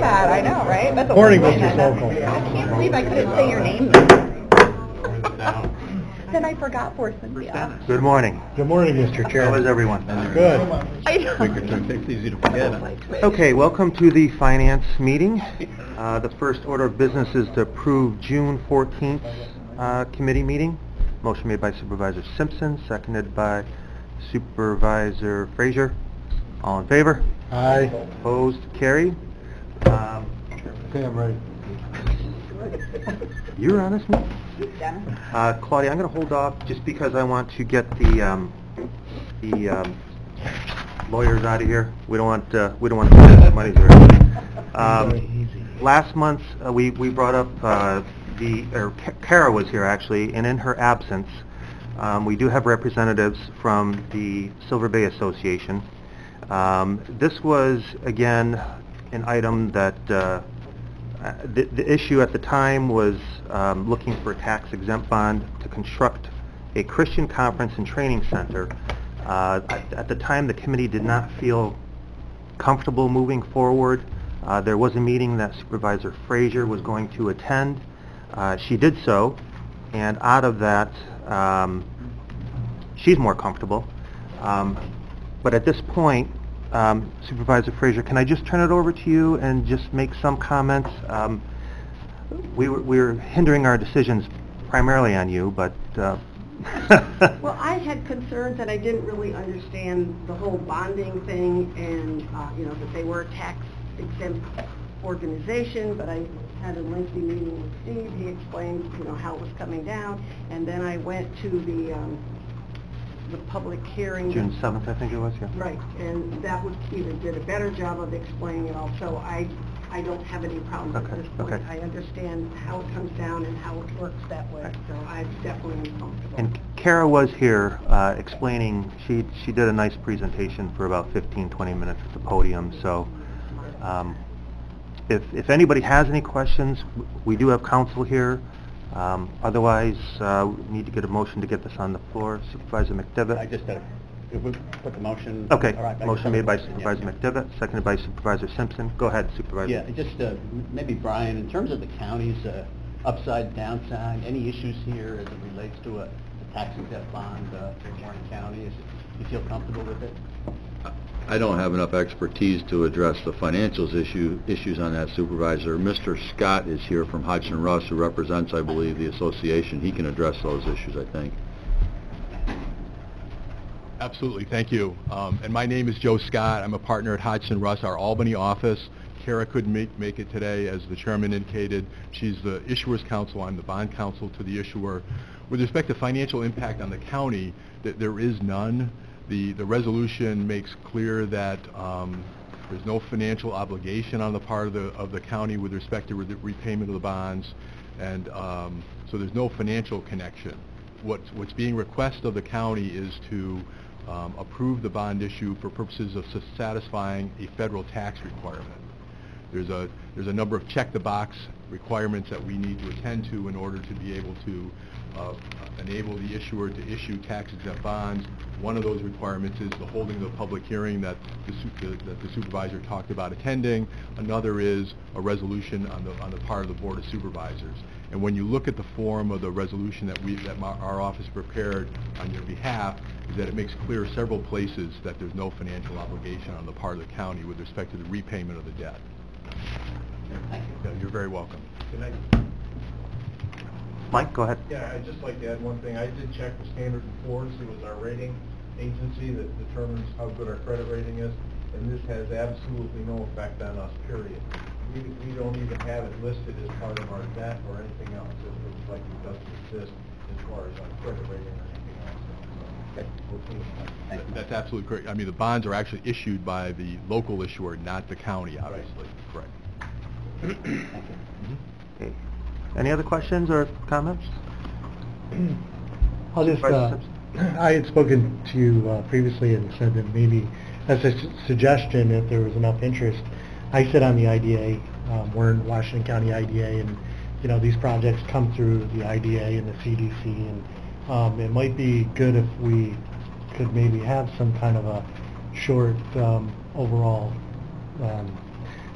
that. I know, right? That's a Morning, win. Mr. Sokol. I can't believe I couldn't say your name. Then I forgot for Cynthia. Good morning. Good morning, Mr. Chair. How is everyone? Good. I know. It's easy to forget. Okay, welcome to the finance meeting. The first order of business is to approve June 14th committee meeting. Motion made by Supervisor Simpson, seconded by Supervisor Frazier. All in favor? Aye. Opposed? Carried. Okay, I'm ready. You're on this meeting? Claudia, I'm going to hold off just because I want to get the lawyers out of here. We don't want to spend money here. Last month we brought up Kara was here actually, and in her absence, we do have representatives from the Silver Bay Association. This was again an item that the issue at the time was looking for a tax-exempt bond to construct a Christian conference and training center. At the time, the committee did not feel comfortable moving forward. There was a meeting that Supervisor Frazier was going to attend. She did so, and out of that, she's more comfortable. But at this point, Supervisor Frazier, can I just turn it over to you and just make some comments? We're hindering our decisions primarily on you, but... Well, I had concerns that I didn't really understand the whole bonding thing and, that they were a tax-exempt organization, but I had a lengthy meeting with Steve. He explained, how it was coming down, and then I went to the public hearing. June 7th, I think it was, yeah. Right, and that was, Stephen did a better job of explaining it all, so I don't have any problems at this point. Okay. I understand how it comes down and how it works that way, so I definitely am comfortable. And Kara was here explaining, she did a nice presentation for about 15-20 minutes at the podium, so if anybody has any questions, we do have counsel here. Otherwise, we need to get a motion to get this on the floor. Supervisor McDevitt. I just if we put the motion... Okay, all right, motion made by yeah. Supervisor McDevitt, seconded by Supervisor Simpson. Go ahead, Supervisor. Yeah, just maybe Brian, in terms of the county's upside, downside, any issues here as it relates to a tax-exempt bond for Warren County? You feel comfortable with it? I don't have enough expertise to address the financials issues on that, Supervisor. Mr. Scott is here from Hodgson Russ, who represents, I believe, the association. He can address those issues, I think. Absolutely, thank you. And my name is Joe Scott. I'm a partner at Hodgson Russ, our Albany office. Kara couldn't make it today, as the chairman indicated. She's the issuer's counsel. I'm the bond counsel to the issuer. With respect to financial impact on the county, there is none. The resolution makes clear that there's no financial obligation on the part of the county with respect to repayment of the bonds, and so there's no financial connection. What's being requested of the county is to approve the bond issue for purposes of satisfying a federal tax requirement. There's a number of check-the-box requirements that we need to attend to in order to be able to enable the issuer to issue tax-exempt bonds. One of those requirements is the holding of the public hearing that the supervisor talked about attending. Another is a resolution on the part of the Board of Supervisors. And when you look at the form of the resolution that our office prepared on your behalf, is that it makes clear several places that there's no financial obligation on the part of the county with respect to the repayment of the debt. Thank you. Yeah, you're very welcome. Mike, go ahead. Yeah, I'd just like to add one thing. I did check with Standard & Poor's, who is our rating agency that determines how good our credit rating is, and this has absolutely no effect on us, period. We don't even have it listed as part of our debt or anything else. It looks like it doesn't exist as far as our credit rating or anything else. So, we're clean. That's absolutely correct. I mean, the bonds are actually issued by the local issuer, not the county, obviously. Right. Correct. Okay. Any other questions or comments? I'll just, Supervisor I had spoken to you previously and said that maybe as a suggestion, if there was enough interest, I sit on the IDA, we're in Washington County IDA, and these projects come through the IDA and the CDC, and it might be good if we could maybe have some kind of a short overall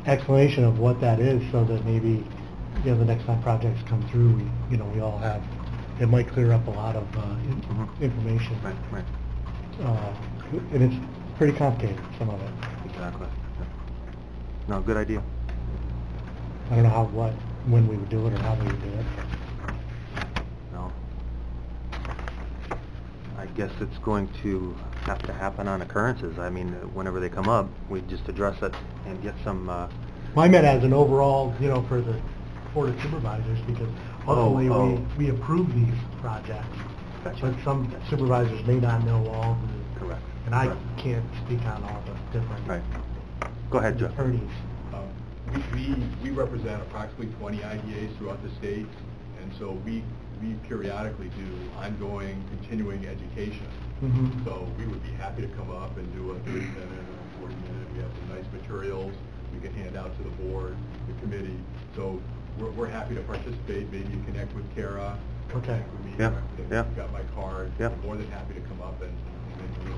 explanation of what that is, so that maybe, you know, the next time projects come through, we all have, it might clear up a lot of information. Right. And it's pretty complicated, some of it. Exactly. No, good idea. I don't know when we would do it or how we would do it. No. I guess it's going to have to happen on occurrences. I mean, whenever they come up, we just address it and get some, Well, I meant as an overall, for the Board of Supervisors, because ultimately we approve these projects. Gotcha. But some supervisors may not know all of the... Correct. And I Correct. can't speak on all the different... Right. Go ahead, Joe. Attorneys. We represent approximately 20 IDAs throughout the state, and so we periodically do ongoing, continuing education. Mhm. So we would be happy to come up and do a 30-minute or a 40-minute. We have some nice materials we can hand out to the board, the committee. So we're happy to participate. Maybe you connect with Kara. Okay. Connect with me. Yeah, You've yeah. got my card. Yeah. I'm more than happy to come up and participate.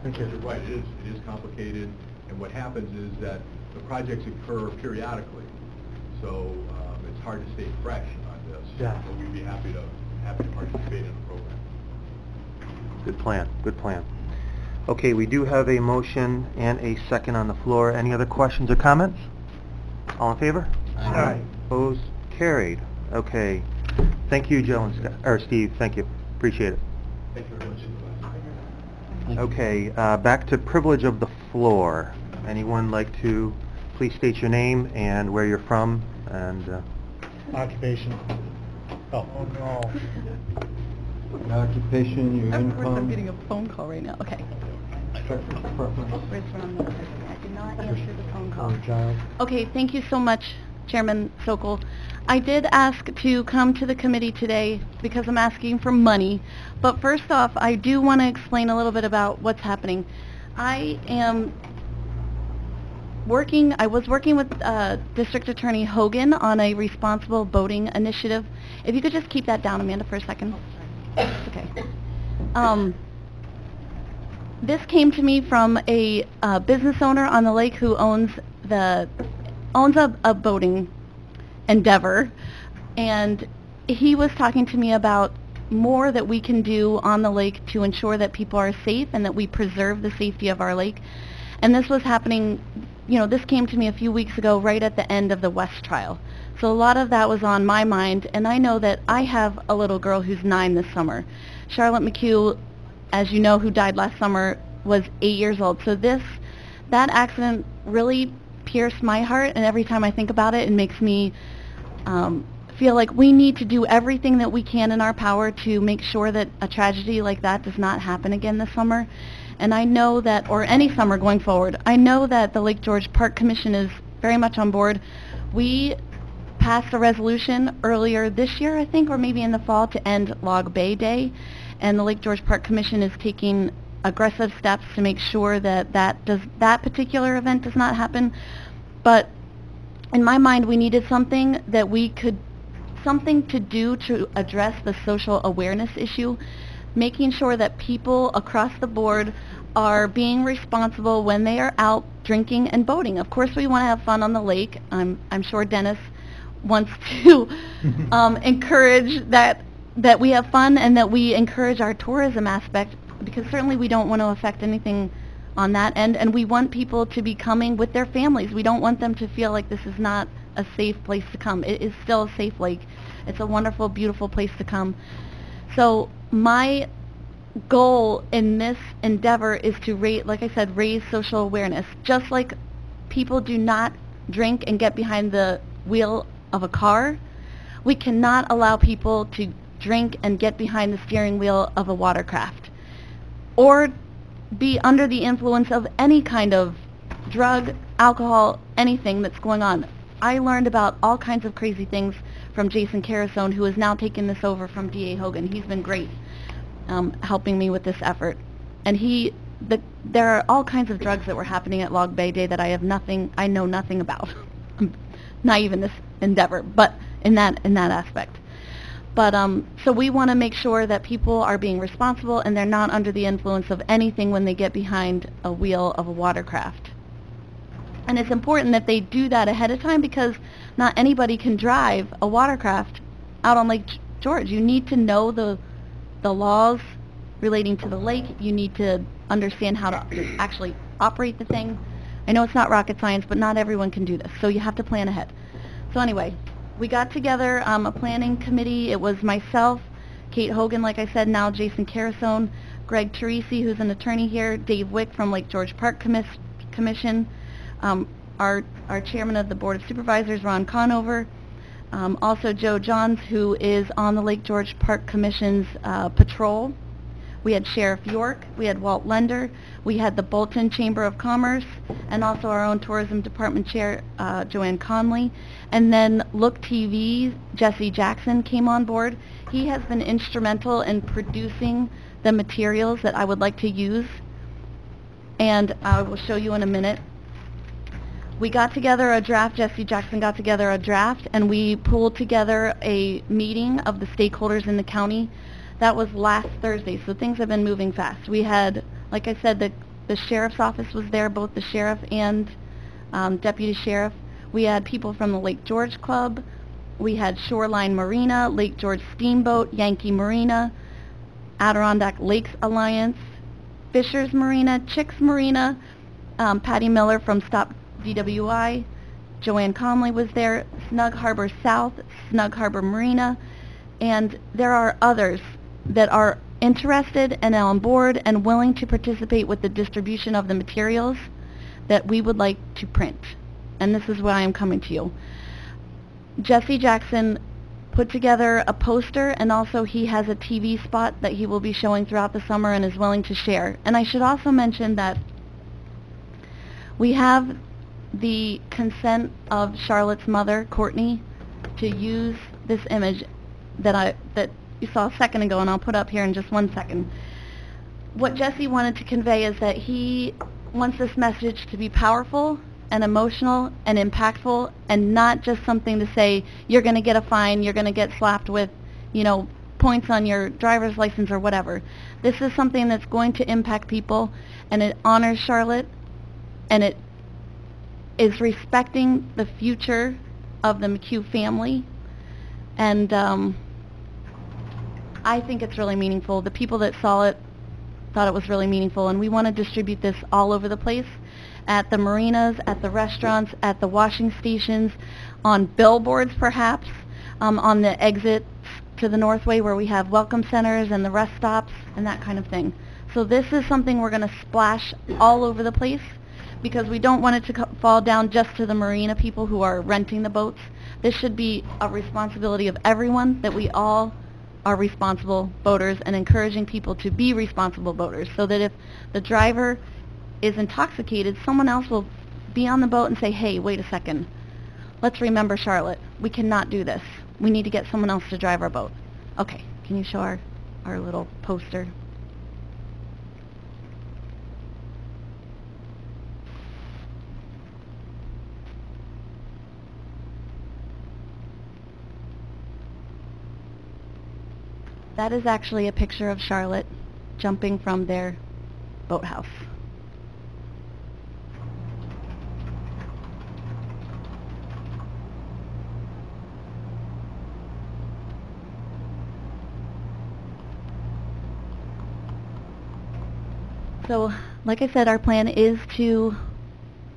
Thank you. You're right, it is complicated, and what happens is that the projects occur periodically, so it's hard to stay fresh on this. Yeah. But we'd be happy to participate in the program. Good plan, good plan. Okay, we do have a motion and a second on the floor. Any other questions or comments? All in favor? Aye. Opposed? Carried. Okay. Thank you, Joe and Scott, or Steve, thank you. Appreciate it. Thank you very much. Okay, back to privilege of the floor. Anyone like to please state your name and where you're from and... Occupation. Oh, no. Your occupation, your Of course, I'm income, getting a phone call right now. Okay. preference. Where's from? I did not answer the phone call. Or Giles. Okay, thank you so much, Chairman Sokol. I did ask to come to the committee today because I'm asking for money. But first off, I do want to explain a little bit about what's happening. I was working with District Attorney Hogan on a responsible boating initiative. If you could just keep that down, Amanda, for a second. Okay. This came to me from a business owner on the lake who owns a boating endeavor, and he was talking to me about more that we can do on the lake to ensure that people are safe and that we preserve the safety of our lake. And this was happening, this came to me a few weeks ago right at the end of the West trial. So a lot of that was on my mind, and I know that I have a little girl who's 9 this summer. Charlotte McHugh, as you know, who died last summer, was 8 years old. So that accident really pierced my heart, and every time I think about it, it makes me feel like we need to do everything that we can in our power to make sure that a tragedy like that does not happen again this summer. And I know that, or any summer going forward, I know that the Lake George Park Commission is very much on board. We passed a resolution earlier this year, I think, or maybe in the fall, to end Log Bay Day, and the Lake George Park Commission is taking aggressive steps to make sure that that particular event does not happen. But in my mind, we needed something to do to address the social awareness issue, making sure that people across the board are being responsible when they are out drinking and boating. Of course, we want to have fun on the lake. I'm sure Dennis wants to encourage that we have fun and that we encourage our tourism aspect, because certainly we don't want to affect anything on that end, and we want people to be coming with their families. We don't want them to feel like this is not a safe place to come. It is still a safe lake. It's a wonderful, beautiful place to come. So my goal in this endeavor is to raise social awareness. Just like people do not drink and get behind the wheel of a car, we cannot allow people to drink and get behind the steering wheel of a watercraft, or be under the influence of any kind of drug, alcohol, anything that's going on. I learned about all kinds of crazy things from Jason Carasone, who has now taken this over from D.A. Hogan. He's been great helping me with this effort. And there are all kinds of drugs that were happening at Log Bay Day that I know nothing about. I'm naive in this endeavor, but in that aspect. But so we want to make sure that people are being responsible and they're not under the influence of anything when they get behind a wheel of a watercraft. And it's important that they do that ahead of time because not anybody can drive a watercraft out on Lake George. You need to know the laws relating to the lake. You need to understand how to actually operate the thing. I know it's not rocket science, but not everyone can do this, so you have to plan ahead. So anyway, we got together a planning committee. It was myself, Kate Hogan, like I said, now Jason Carasone, Greg Teresi, who's an attorney here, Dave Wick from Lake George Park Commission, our chairman of the Board of Supervisors, Ron Conover, also Joe Johns, who is on the Lake George Park Commission's patrol. We had Sheriff York, we had Walt Lender, we had the Bolton Chamber of Commerce, and also our own Tourism Department Chair, Joanne Conley. And then Look TV, Jesse Jackson came on board. He has been instrumental in producing the materials that I would like to use, and I will show you in a minute. We got together a draft, Jesse Jackson got together a draft, and we pulled together a meeting of the stakeholders in the county. That was last Thursday, so things have been moving fast. We had, like I said, the sheriff's office was there, both the sheriff and deputy sheriff. We had people from the Lake George Club. We had Shoreline Marina, Lake George Steamboat, Yankee Marina, Adirondack Lakes Alliance, Fishers Marina, Chicks Marina, Patty Miller from Stop DWI, Joanne Conley was there, Snug Harbor South, Snug Harbor Marina, and there are others that are interested and on board and willing to participate with the distribution of the materials that we would like to print. And this is why I'm coming to you. Jesse Jackson put together a poster, and also he has a TV spot that he will be showing throughout the summer and is willing to share. And I should also mention that we have the consent of Charlotte's mother, Courtney, to use this image that you saw a second ago, and I'll put up here in just 1 second. What Jesse wanted to convey is that he wants this message to be powerful and emotional and impactful, and not just something to say, you're going to get a fine, you're going to get slapped with, points on your driver's license or whatever. This is something that's going to impact people, and it honors Charlotte, and it is respecting the future of the McHugh family. And I think it's really meaningful. The people that saw it thought it was really meaningful, and we want to distribute this all over the place, at the marinas, at the restaurants, at the washing stations, on billboards perhaps, on the exits to the Northway where we have welcome centers and the rest stops and that kind of thing. So this is something we're going to splash all over the place, because we don't want it to fall down just to the marina people who are renting the boats. This should be a responsibility of everyone, that we all are responsible boaters, and encouraging people to be responsible boaters, so that if the driver is intoxicated, someone else will be on the boat and say, hey, wait a second, let's remember Charlotte. We cannot do this. We need to get someone else to drive our boat. Okay, can you show our little poster? That is actually a picture of Charlotte jumping from their boathouse. So, like I said, our plan is to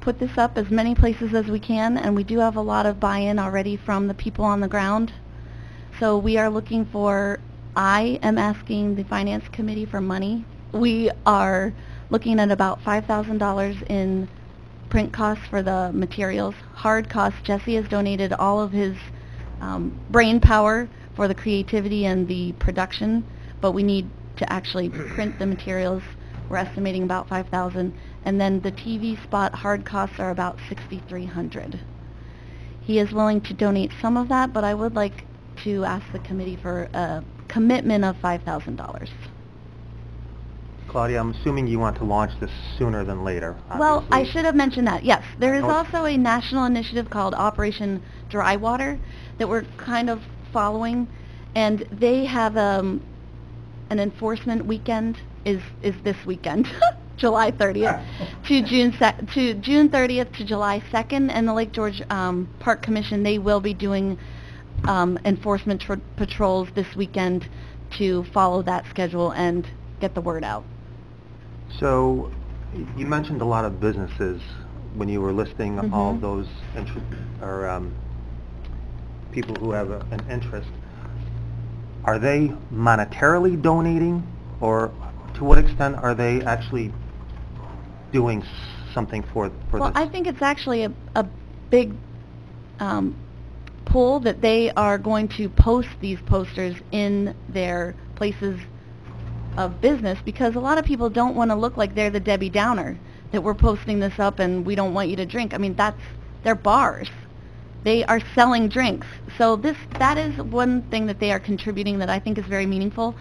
put this up as many places as we can, and we do have a lot of buy-in already from the people on the ground. So we are looking for, I am asking the Finance Committee for money. We are looking at about $5,000 in print costs for the materials. Hard costs, Jesse has donated all of his brain power for the creativity and the production, but we need to actually print the materials. We're estimating about $5,000. And then the TV spot hard costs are about $6,300. He is willing to donate some of that, but I would like to ask the committee for a commitment of $5,000. Claudia, I'm assuming you want to launch this sooner than later. Well, obviously. I should have mentioned that, yes. There is also a national initiative called Operation Dry Water that we're kind of following, and they have an enforcement weekend is this weekend. July 30th to June 30th to July 2nd, and the Lake George Park Commission, they will be doing enforcement patrols this weekend to follow that schedule and get the word out. So you mentioned a lot of businesses when you were listing all those people who have an interest. Are they monetarily donating, or to what extent are they actually doing something for well, this? I think it's actually a big pull that they are going to post these posters in their places of business, because a lot of people don't want to look like they're the Debbie Downer, that we're posting this up and we don't want you to drink. I mean, they're bars. They are selling drinks. So that is one thing that they are contributing that I think is very meaningful.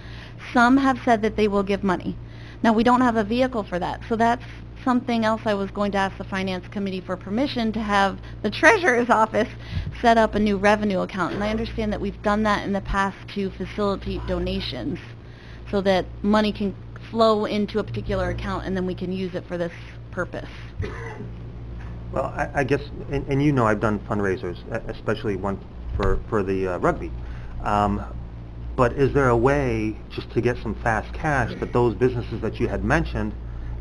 Some have said that they will give money. Now, we don't have a vehicle for that, so that's something else I was going to ask the Finance Committee for permission to have the Treasurer's Office set up a new revenue account. And I understand that we've done that in the past to facilitate donations so that money can flow into a particular account and then we can use it for this purpose. Well, I guess, and you know I've done fundraisers, especially one for the rugby. But is there a way just to get some fast cash that those businesses that you had mentioned,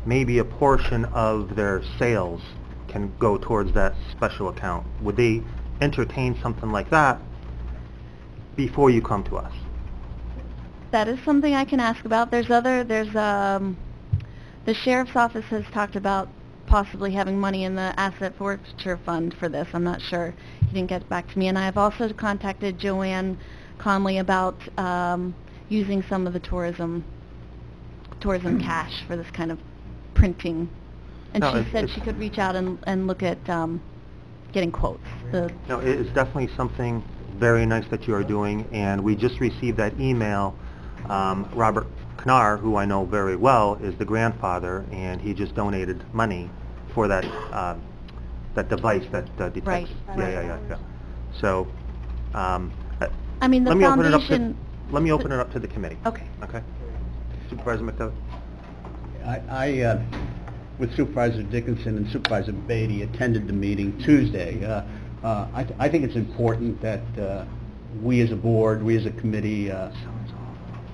maybe a portion of their sales can go towards that special account? Would they entertain something like that before you come to us? That is something I can ask about. The Sheriff's Office has talked about possibly having money in the asset forfeiture fund for this. I'm not sure. He didn't get back to me. And I have also contacted Joanne Conley about using some of the tourism cash for this kind of printing. And No, she said she could reach out and look at getting quotes. No, it's definitely something very nice that you are doing, and we just received that email. Robert Knar, who I know very well, is the grandfather, and he just donated money for that that device that detects. Right. Yeah. So, I mean, the let me open it up foundation... let me open it up to the committee. Okay. Okay. Supervisor McDevitt. I with Supervisor Dickinson and Supervisor Beatty, attended the meeting Tuesday. I think it's important that we as a board, we as a committee,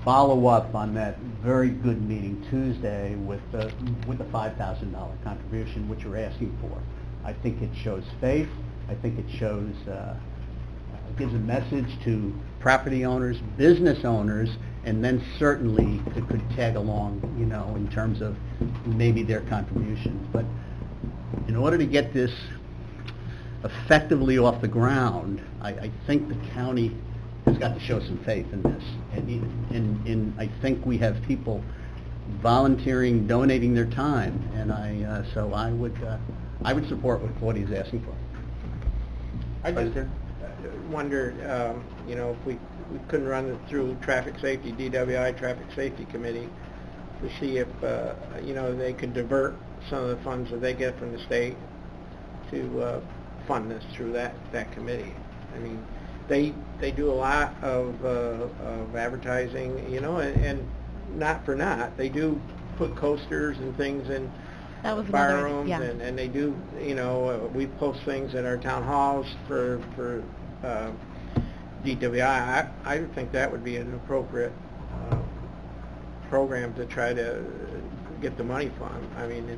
follow up on that very good meeting Tuesday with the $5,000 contribution, which you're asking for. I think it shows faith. I think it shows, gives a message to property owners, business owners, and then certainly that could tag along, you know, in terms of maybe their contributions. But in order to get this effectively off the ground, I think the county has got to show some faith in this. And I think we have people volunteering, donating their time, and so I would support what he's asking for. I just wondered, you know, if we couldn't run it through Traffic Safety, DWI Traffic Safety Committee, to see if, you know, they could divert some of the funds that they get from the state to fund this through that committee. I mean, they do a lot of advertising, you know, and not for naught. They do put coasters and things in bar rooms, yeah. and they do, you know, we post things at our town halls for DWI. I think that would be an appropriate program to try to get the money from. I mean,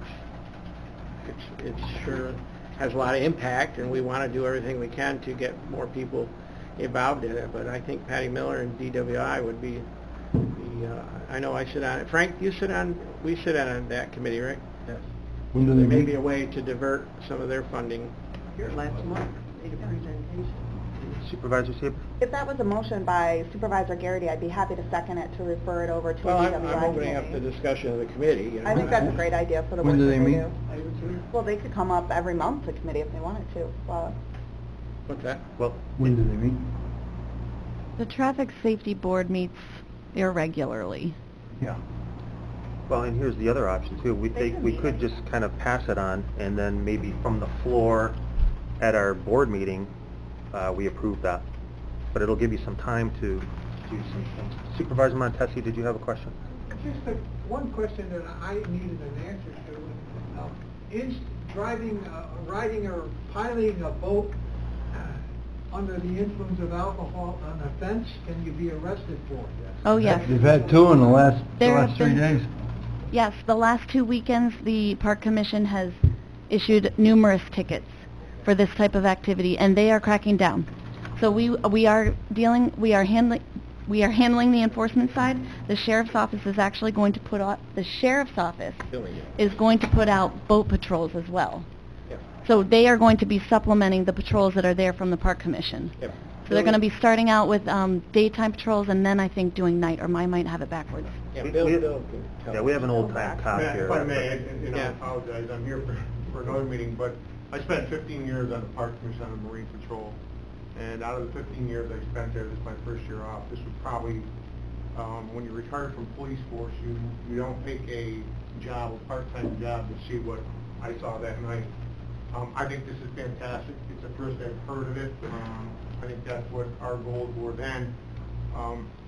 it sure has a lot of impact, and we want to do everything we can to get more people involved in it. But I think Patty Miller and DWI would be I know I sit on it. Frank, we sit on that committee, right? Yes. There may be a way to divert some of their funding. Here last month, made a presentation. Supervisor Seaver? If that was a motion by Supervisor Garrity, I'd be happy to second it to refer it over to Well, the I'm DWI opening up the committee. discussion of the committee. You know. I think that's a great idea for the work When do that they they meet? do. Well, they could come up every month, the committee, if they wanted to. Well, What's that? Well, When do they meet? The Traffic Safety Board meets irregularly. Yeah. well, and here's the other option too. We could just kind of pass it on, and then maybe from the floor at our board meeting, we approve that. But it'll give you some time to do some things. Supervisor Montesi, did you have a question? Just one question that I needed an answer driving, riding or piloting a boat under the influence of alcohol on a fence, can you be arrested for it? Oh, yes. You've had two in the last There have 3 been- days. Yes, the last 2 weekends, the Park Commission has issued numerous tickets for this type of activity, and they are cracking down. So we are handling the enforcement side. The sheriff's office is actually going to put out boat patrols as well. Yep. So they are going to be supplementing the patrols that are there from the Park Commission. Yep. So they're going to be starting out with daytime patrols and then I think doing night, or I might have it backwards. Yeah, We- Bill we- can tell Yeah, us. we have an old-time cop here. If I may, and I Yeah. apologize, I'm here for another meeting, but I spent 15 years on the Park Commission on the Marine Patrol, and out of the 15 years I spent there, this is my first year off. This was probably, when you retire from police force, you don't take a job, a part-time job, to see what I saw that night. I think this is fantastic. It's the first I've heard of it. I think that's what our goals were then.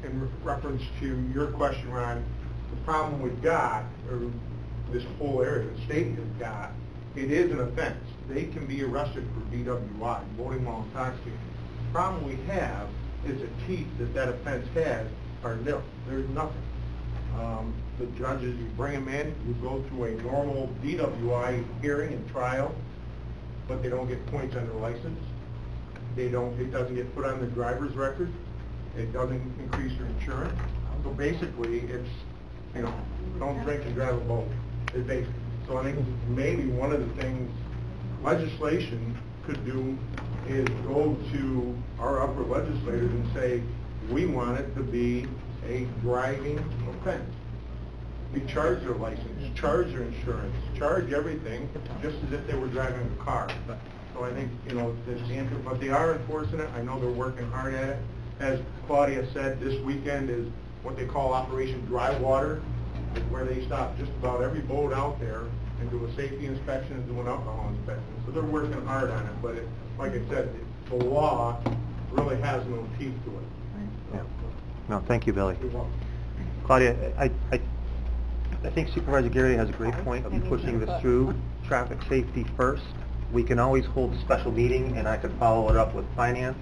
In reference to your question, Ron, the problem we've got, or this whole area, the state has got, it is an offense. They can be arrested for DWI, voting while intoxicated. The problem we have is the teeth that offense has are nil. There's nothing. The judges, you bring them in, you go through a normal DWI hearing and trial, but they don't get points on their license. It doesn't get put on the driver's record. It doesn't increase your insurance. So basically, it's, don't drink and drive a boat. It's basic. So I think maybe one of the things legislation could do is go to our upper legislators and say, we want it to be a driving offense. We charge their license, charge their insurance, charge everything, just as if they were driving a car. So I think, this answer, but they are enforcing it. I know they're working hard at it. As Claudia said, this weekend is what they call Operation Dry Water, where they stop just about every boat out there and do a safety inspection and do an alcohol inspection. So they're working hard on it, but like I said, the law really has no teeth to it. Yeah. No, thank you, Billy. You're welcome. Claudia, I think Supervisor Garrity has a great point of pushing this through traffic safety first. We can always hold a special meeting, and I could follow it up with finance.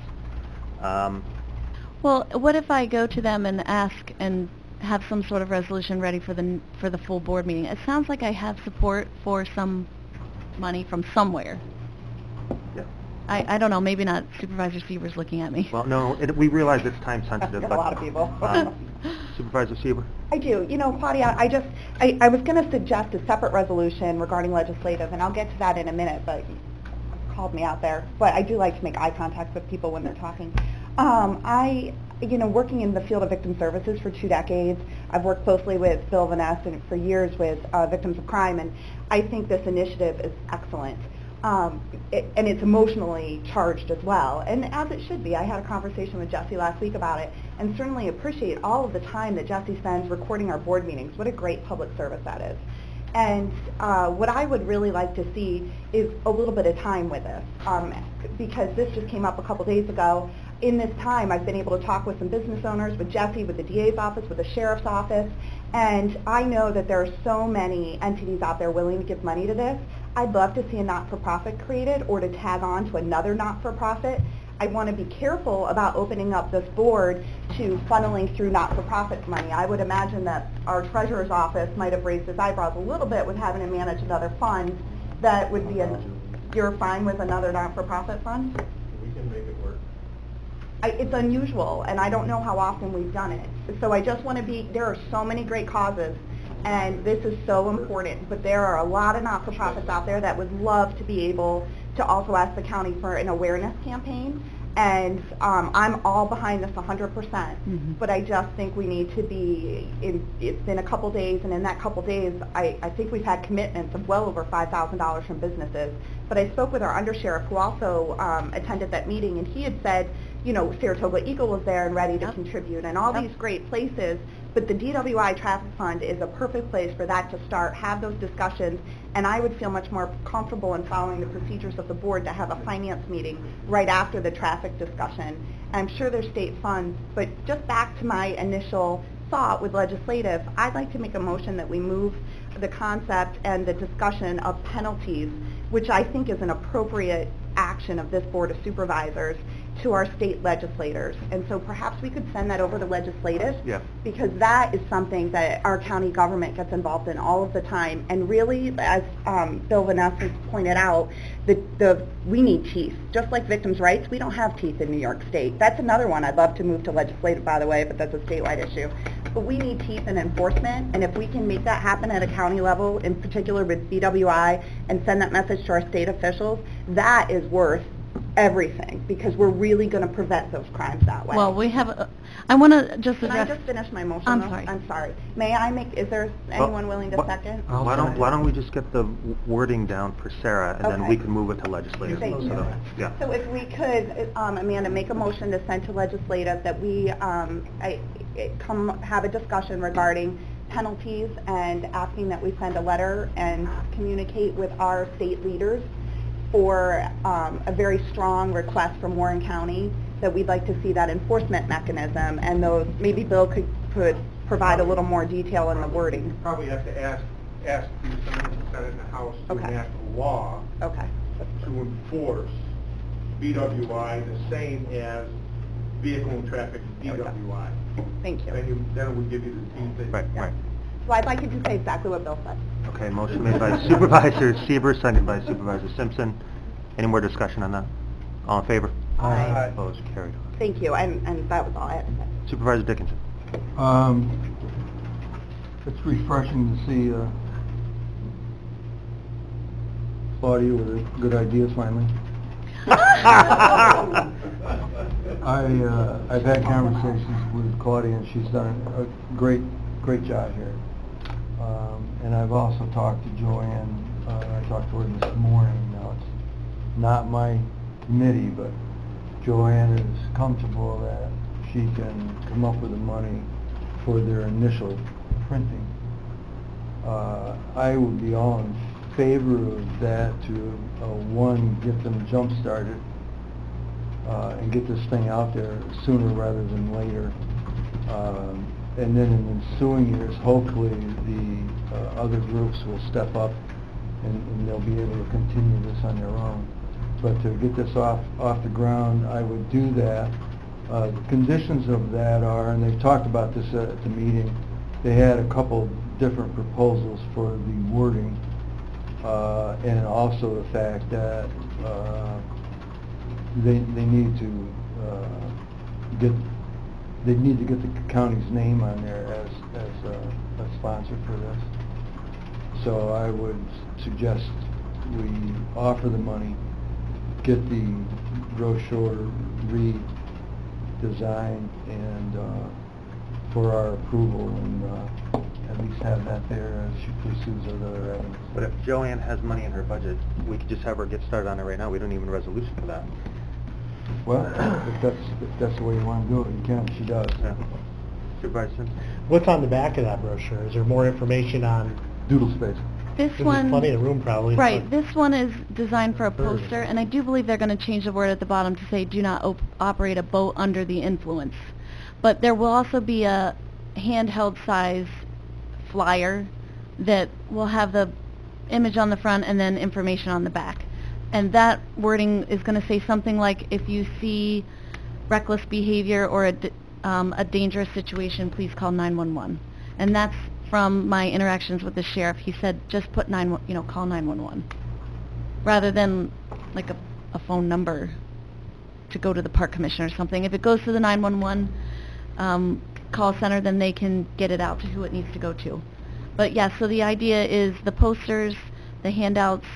Well, what if I go to them and ask and have some sort of resolution ready for the full board meeting? It sounds like I have support for some money from somewhere. Yeah. I don't know, maybe not. Supervisor Seaver's looking at me. Well, no, we realize it's time sensitive. Got a but, lot of people. Supervisor Seaver? I do. Claudia, I was going to suggest a separate resolution regarding legislative, and I'll get to that in a minute, but you called me out there. But I do like to make eye contact with people when they're talking. Working in the field of victim services for 2 decades, I've worked closely with Bill Vaness and for years with victims of crime, and I think this initiative is excellent. And it's emotionally charged as well, and as it should be. I had a conversation with Jesse last week about it, and certainly appreciate all of the time that Jesse spends recording our board meetings. What a great public service that is. And what I would really like to see is a little bit of time with this, because this just came up a couple days ago. In this time, I've been able to talk with some business owners, with Jesse, with the DA's office, with the sheriff's office, and I know that there are so many entities out there willing to give money to this. I'd love to see a not-for-profit created or to tag on to another not-for-profit. I want to be careful about opening up this board to funneling through not-for-profit money. I would imagine that our treasurer's office might have raised his eyebrows a little bit with having to manage another fund that would be you're fine with another not-for-profit fund? We can make it work. It's unusual, and I don't know how often we've done it. So I just want to there are so many great causes, and this is so important, but there are a lot of not-for-profits out there that would love to be able to also ask the county for an awareness campaign, and I'm all behind this 100%, but I just think we need to be, it's been a couple days, and in that couple days, I think we've had commitments of well over $5,000 from businesses, but I spoke with our undersheriff who also attended that meeting, and he had said, Saratoga Eagle was there and ready to contribute, and all these great places, but the DWI Traffic Fund is a perfect place for that to start, have those discussions, and I would feel much more comfortable in following the procedures of the board to have a finance meeting right after the traffic discussion. I'm sure there's state funds, but just back to my initial thought with legislative, I'd like to make a motion that we move the concept and the discussion of penalties, which I think is an appropriate action of this Board of Supervisors, to our state legislators. And so perhaps we could send that over to legislative, Yeah. because that is something that our county government gets involved in all of the time. And really, as Bill Vanessa pointed out, we need teeth. Just like victims' rights, we don't have teeth in New York State. That's another one I'd love to move to legislative, by the way, but that's a statewide issue. But we need teeth in enforcement, and if we can make that happen at a county level, in particular with BWI, and send that message to our state officials, that is worth everything, because we're really going to prevent those crimes that way. Well, we have, I want to just Can I address... just finish my motion? I'm though? sorry. I'm sorry. May I make, is there anyone willing to second? Why don't we just get the wording down for Sarah, and then Okay. we can move it to legislative. Thank you. Yeah. So if we could, Amanda, make a motion to send to legislative that we come have a discussion regarding penalties, and asking that we send a letter and communicate with our state leaders for a very strong request from Warren County that we'd like to see that enforcement mechanism, and those, maybe Bill could provide a little more detail in the wording. Probably have to ask the Senate and the House to Okay. enact a law Okay. to enforce BWI the same as vehicle and traffic DWI. Thank you. Then it would give you the teeth that... Right. So I'd like you to say exactly what Bill said. Okay, motion made by Supervisor Seaver, seconded by Supervisor Simpson. Any more discussion on that? All in favor? Aye. Opposed? Carried. Thank you, and that was all I had to say. Supervisor Dickinson. It's refreshing to see Claudia with a good ideas finally. I've had conversations with Claudia, and she's done a great job here. And I've also talked to Joanne. I talked to her this morning. Now, it's not my committee, but Joanne is comfortable that she can come up with the money for their initial printing. I would be all in favor of that to, one, get them jump-started and get this thing out there sooner rather than later. And then in ensuing years, hopefully the other groups will step up and they'll be able to continue this on their own. But to get this off the ground, I would do that. The conditions of that are, and they've talked about this at the meeting, they had a couple different proposals for the wording, and also the fact that they need to get the county's name on there as a sponsor for this. So I would suggest we offer the money, get the brochure redesigned, and for our approval, and at least have that there as she pursues other avenues. But if Joanne has money in her budget, we could just have her get started on it right now. We don't need a resolution for that. Well, if that's the way you want to do it, you can. She does. Yeah. Supervisor Simpson? What's on the back of that brochure? Is there more information on... Doodle space. This There's one... plenty of room probably. Right, this one is designed for a poster, and I do believe they're going to change the word at the bottom to say, do not operate a boat under the influence. But there will also be a handheld size flyer that will have the image on the front and then information on the back. And that wording is going to say something like, if you see reckless behavior or a dangerous situation, please call 911. And that's from my interactions with the sheriff. He said, just put call 911, rather than like a phone number to go to the park commission or something. If it goes to the 911 call center, then they can get it out to who it needs to go to. But yeah, so the idea is the posters, the handouts,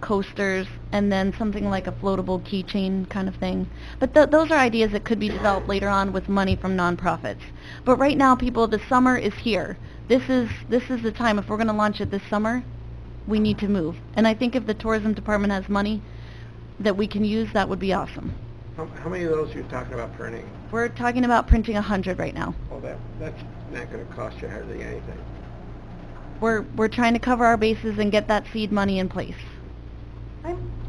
coasters, and then something like a floatable keychain kind of thing. But those are ideas that could be developed later on with money from nonprofits. But right now, people, the summer is here. This is the time. If we're going to launch it this summer, we need to move. And I think if the tourism department has money that we can use, that would be awesome. How many of those are you talking about printing? We're talking about printing 100 right now. Well, that's not going to cost you hardly anything. We're trying to cover our bases and get that seed money in place.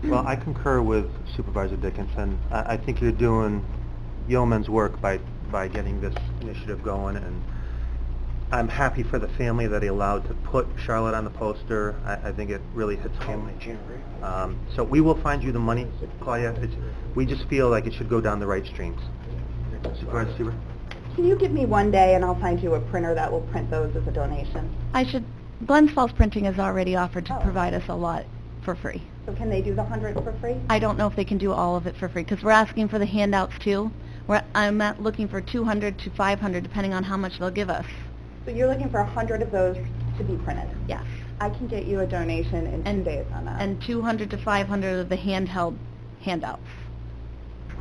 Well, I concur with Supervisor Dickinson. I think you're doing yeoman's work by getting this initiative going, and I'm happy for the family that he allowed to put Charlotte on the poster. I think it really hits home. So we will find you the money, Claudia. We just feel like it should go down the right streams. Supervisor Seaver? Can you give me one day and I'll find you a printer that will print those as a donation? Glens Falls Printing has already offered to provide us a lot for free. So can they do the 100 for free? I don't know if they can do all of it for free, because we're asking for the handouts too. I'm looking for 200 to 500, depending on how much they'll give us. So you're looking for 100 of those to be printed? Yes. I can get you a donation in 2 days on that. And 200 to 500 of the handheld handouts.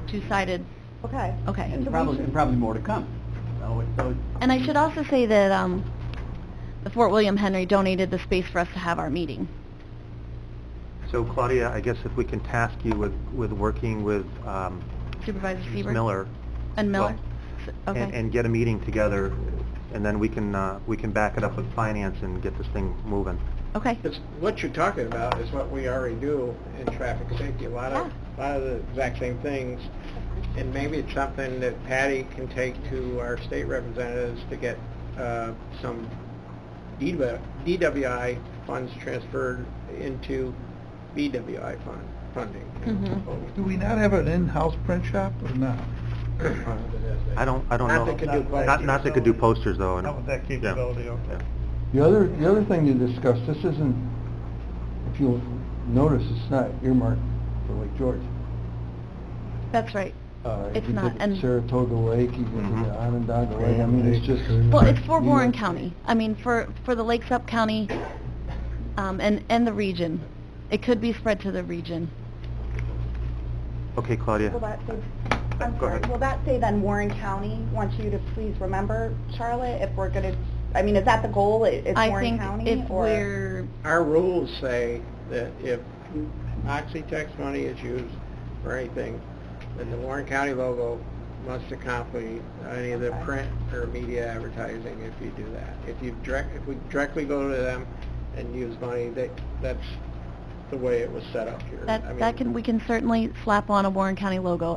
Two-sided. Okay. Okay. And probably more to come. And I should also say that the Fort William Henry donated the space for us to have our meeting. So Claudia, I guess if we can task you with working with Supervisor Seaver? Miller. And Miller? Well, okay. And get a meeting together, and then we can back it up with finance and get this thing moving. Okay. Because what you're talking about is what we already do in traffic safety. A lot of the exact same things. And maybe it's something that Patty can take to our state representatives to get some DWI funds transferred into BWI funding. Mm-hmm. Do we not have an in-house print shop or not? I don't know. Not that could do posters. Not that could do posters though. Not with that capability, okay. The other thing to discuss, this isn't, if you'll notice, it's not earmarked for Lake George. That's right. It's not. And Saratoga Lake, you can get Onondaga Lake, I mean, it's just... Well, it's for Warren County. I mean, for the Lakes Up County and the region. It could be spread to the region. Okay, Claudia. Will that say, I'm Go sorry, ahead. will that say then Warren County wants you to please remember Charlotte if we're going to, I mean, is that the goal? It's Warren County? I think if we're... Our rules say that if Oxytex money is used for anything, then the Warren County logo must accompany any of the print or media advertising if you do that. If we directly go to them and use money, that's the way it was set up here. We can certainly slap on a Warren County logo.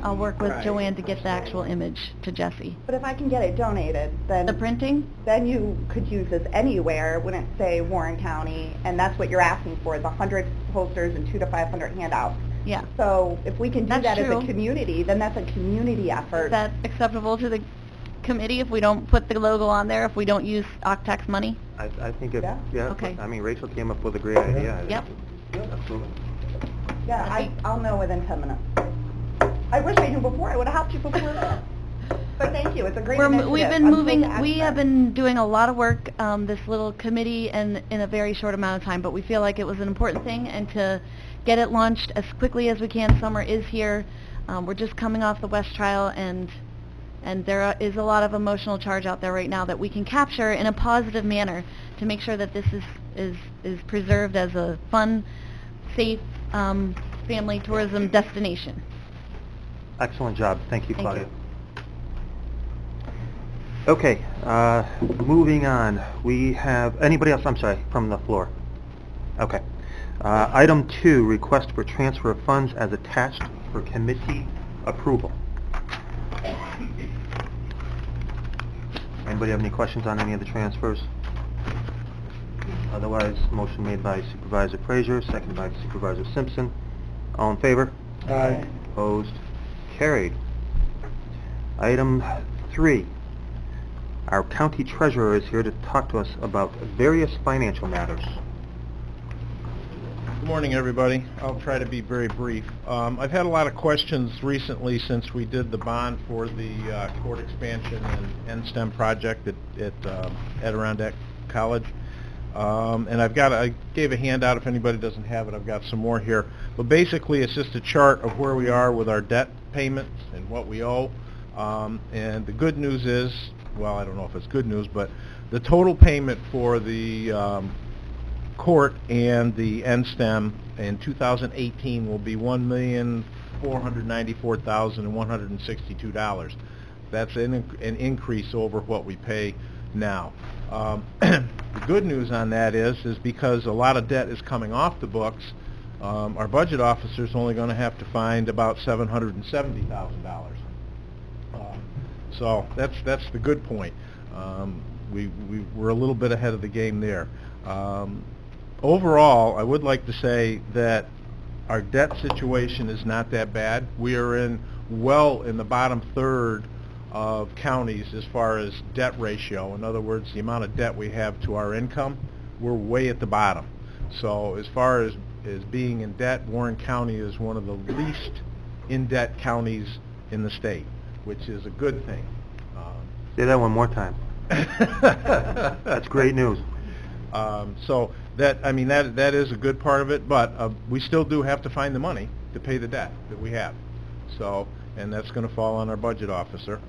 I'll work with Right. Joanne to get the actual image to Jesse. But if I can get it donated, then... The printing? Then you could use this anywhere. It wouldn't say Warren County, and that's what you're asking for, the 100 posters and 200 to 500 handouts. Yeah. So if we can do That's that as true. a community, then that's a community effort. Is that acceptable to the committee if we don't put the logo on there, if we don't use Octax money? I think if, Yeah. Okay. I mean, Rachel came up with a great idea. Yep. Absolutely. Yeah, I'll know within 10 minutes. I wish I knew before. I would have helped you before that. But thank you. It's a great initiative. We've been I'm moving, supposed to we ask have that. been doing a lot of work, this little committee, and in a very short amount of time, but we feel like it was an important thing, and to get it launched as quickly as we can. Summer is here. We're just coming off the West trial, and there is a lot of emotional charge out there right now that we can capture in a positive manner to make sure that this is preserved as a fun, safe family tourism destination. Excellent job. Thank you, Thank Claudia. you. Okay, moving on. We have, anybody else, I'm sorry, from the floor? Okay. Item 2, request for transfer of funds as attached for committee approval. Anybody have any questions on any of the transfers? Otherwise, motion made by Supervisor Frazier, seconded by Supervisor Simpson. All in favor? Aye. Opposed? Carried. Item 3. Our county treasurer is here to talk to us about various financial matters. Good morning, everybody. I'll try to be very brief. I've had a lot of questions recently since we did the bond for the court expansion and NSTEM project at Adirondack College. And I gave a handout. If anybody doesn't have it, I've got some more here. But basically, it's just a chart of where we are with our debt payments and what we owe. And the good news is, well, I don't know if it's good news, but the total payment for the court and the NSTEM in 2018 will be $1,494,162. That's an increase over what we pay now. The good news on that is because a lot of debt is coming off the books, our budget officer is only going to have to find about $770,000. So that's the good point. We're a little bit ahead of the game there. Overall, I would like to say that our debt situation is not that bad. We are well in the bottom third of counties as far as debt ratio. In other words, the amount of debt we have to our income, we're way at the bottom. So as far as being in debt, Warren County is one of the least in-debt counties in the state, which is a good thing. Say that one more time. That's great news. So that is a good part of it, but we still do have to find the money to pay the debt that we have. So, and that's going to fall on our budget officer.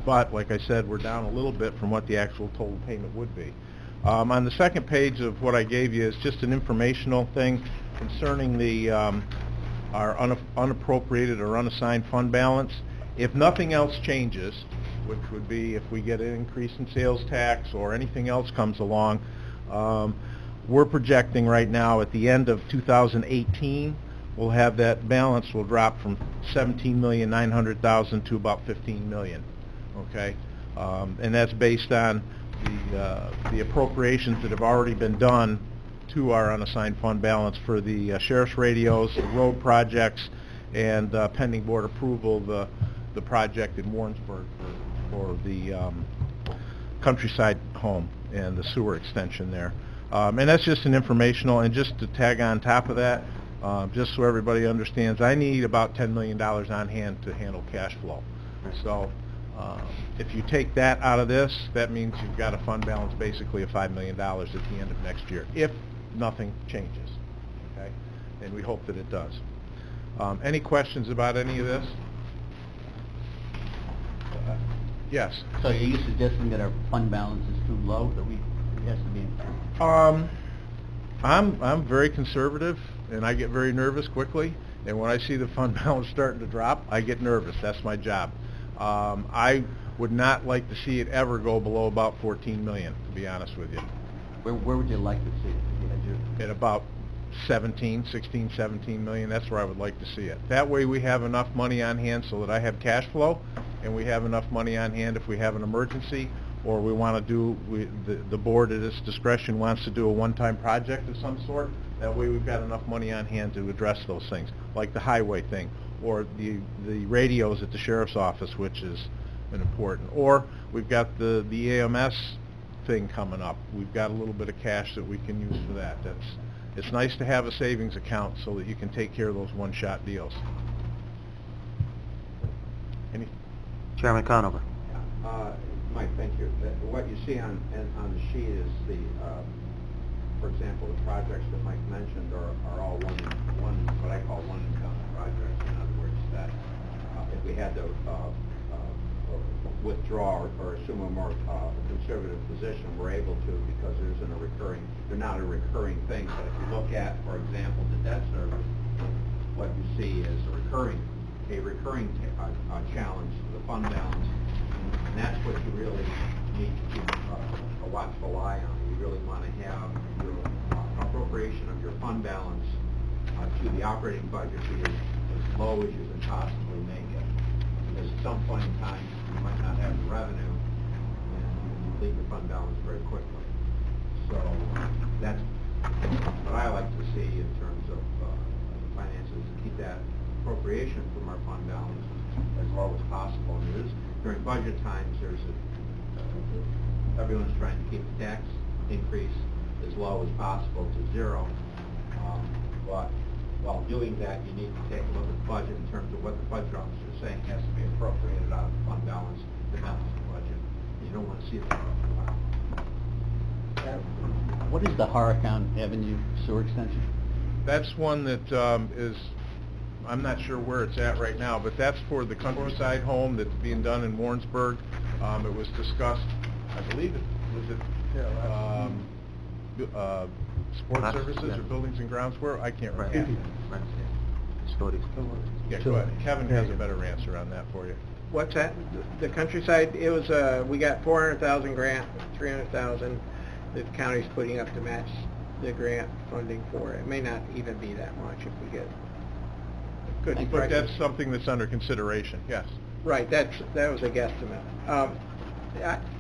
But like I said, we're down a little bit from what the actual total payment would be. On the second page of what I gave you is just an informational thing concerning our unappropriated or unassigned fund balance. If nothing else changes, which would be if we get an increase in sales tax or anything else comes along, we're projecting right now at the end of 2018, we'll have that balance will drop from $17,900,000 to about $15 million. Okay, and that's based on the appropriations that have already been done to our unassigned fund balance for the sheriff's radios, the road projects, and pending board approval, the project in Warrensburg for the countryside home and the sewer extension there. And that's just an informational, and just to tag on top of that, just so everybody understands, I need about $10 million on hand to handle cash flow. So if you take that out of this, that means you've got a fund balance basically of $5 million at the end of next year, if nothing changes. Okay? And we hope that it does. Any questions about any of this? Yes. So are you suggesting that our fund balance is too low, that it has to be improved? I'm very conservative, and I get very nervous quickly. And when I see the fund balance starting to drop, I get nervous. That's my job. I would not like to see it ever go below about 14 million, to be honest with you. Where would you like to see it? At about 16, 17 million, that's where I would like to see it. That way we have enough money on hand so that I have cash flow, and we have enough money on hand if we have an emergency, or we want to do, the board at its discretion wants to do a one-time project of some sort. That way we've got enough money on hand to address those things, like the highway thing, or the radios at the sheriff's office, which is an important. Or we've got the EMS thing coming up. We've got a little bit of cash that we can use for that. It's nice to have a savings account so that you can take care of those one-shot deals. Chairman Conover. Mike, thank you. What you see on the sheet is for example, the projects that Mike mentioned are all one what I call one income projects. In other words, that if we had to withdraw or assume a more conservative position, we're able to, because they're not a recurring thing. But if you look at, for example, the debt service, what you see is a recurring challenge to the fund balance, and that's what you really need to keep a watchful eye on. You really want to have your appropriation of your fund balance to the operating budget be as low as you can possibly make it, because at some point in time you might not have the revenue and you deplete your fund balance very quickly. So that's what I like to see in terms of finances, to keep that appropriation from our fund balance as low as possible. And during budget times, everyone's trying to keep the tax increase as low as possible to zero. But while doing that, you need to take a look at the budget in terms of what the budget officer is saying has to be appropriated out of the fund balance to balance the budget. You don't want to see that for a while. What is the Horicon Avenue sewer extension? That's one that is, I'm not sure where it's at right now, but that's for the countryside home that's being done in Warrensburg. It was discussed, I believe sports services or buildings and grounds where? I can't remember. Yeah, go ahead. Kevin has a better answer on that for you. What's that? The countryside, it was, we got 400,000 grant, 300,000 the county's putting up to match the grant funding for it. It may not even be that much if we get But that's something that's under consideration, yes. Right, that was a guesstimate.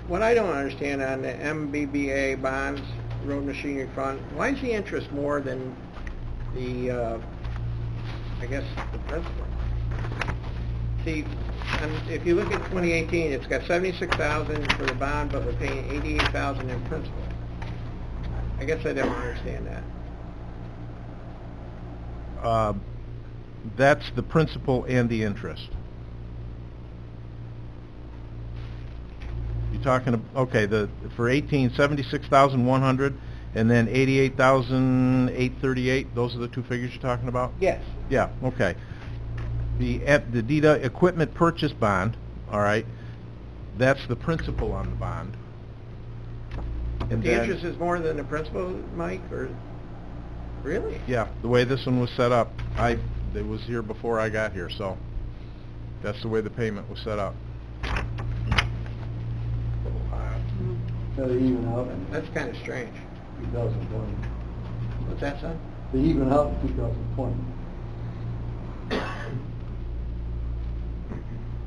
What I don't understand on the MBBA bonds, road machinery fund, why is the interest more than the, I guess, the principal? See, if you look at 2018, it's got $76,000 for the bond, but we're paying $88,000 in principal. I guess I don't understand that. That's the principal and the interest. You're talking, okay, for 18, 76,100, and then 88,838. Those are the two figures you're talking about? Yes. Yeah. Okay. The DITA equipment purchase bond, all right, that's the principal on the bond. If the interest is more than the principal, Mike, or really? Yeah, the way this one was set up, it was here before I got here, so that's the way the payment was set up. They even out in That's kind of strange. 2020. What's that, son? They even out in 2020.